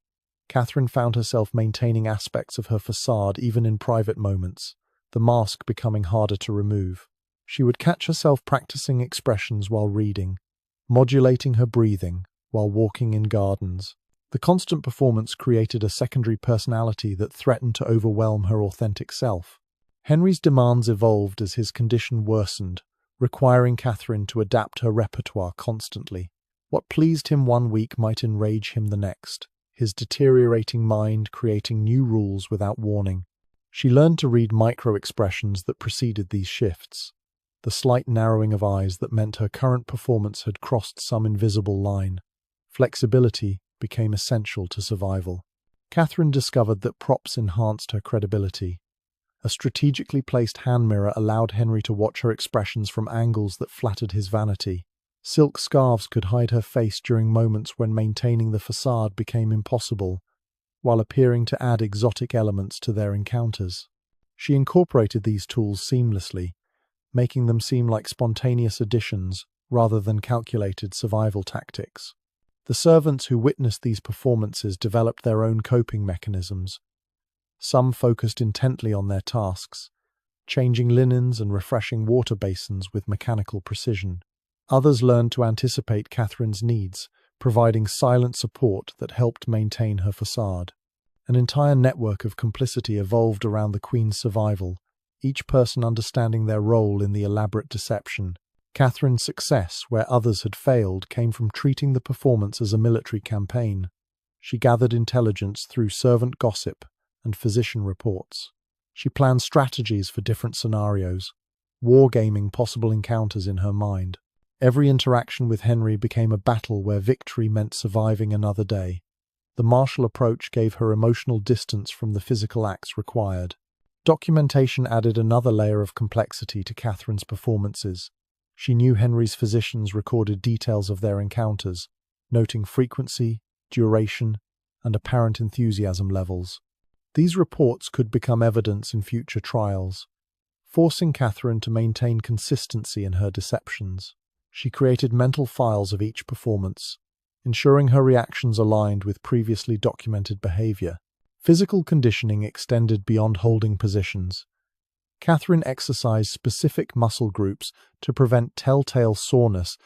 Catherine found herself maintaining aspects of her facade even in private moments, the mask becoming harder to remove. She would catch herself practicing expressions while reading, modulating her breathing while walking in gardens. The constant performance created a secondary personality that threatened to overwhelm her authentic self. Henry's demands evolved as his condition worsened, requiring Catherine to adapt her repertoire constantly. What pleased him one week might enrage him the next, his deteriorating mind creating new rules without warning. She learned to read micro-expressions that preceded these shifts, the slight narrowing of eyes that meant her current performance had crossed some invisible line. Flexibility became essential to survival. Catherine discovered that props enhanced her credibility. A strategically placed hand mirror allowed Henry to watch her expressions from angles that flattered his vanity. Silk scarves could hide her face during moments when maintaining the facade became impossible, while appearing to add exotic elements to their encounters. She incorporated these tools seamlessly, making them seem like spontaneous additions rather than calculated survival tactics. The servants who witnessed these performances developed their own coping mechanisms. Some focused intently on their tasks, changing linens and refreshing water basins with mechanical precision. Others learned to anticipate Catherine's needs, providing silent support that helped maintain her facade. An entire network of complicity evolved around the Queen's survival, each person understanding their role in the elaborate deception. Catherine's success, where others had failed, came from treating the performance as a military campaign. She gathered intelligence through servant gossip and physician reports. She planned strategies for different scenarios, wargaming possible encounters in her mind. Every interaction with Henry became a battle where victory meant surviving another day. The martial approach gave her emotional distance from the physical acts required. Documentation added another layer of complexity to Catherine's performances. She knew Henry's physicians recorded details of their encounters, noting frequency, duration, and apparent enthusiasm levels. These reports could become evidence in future trials, forcing Catherine to maintain consistency in her deceptions. She created mental files of each performance, ensuring her reactions aligned with previously documented behavior. Physical conditioning extended beyond holding positions. Catherine exercised specific muscle groups to prevent telltale soreness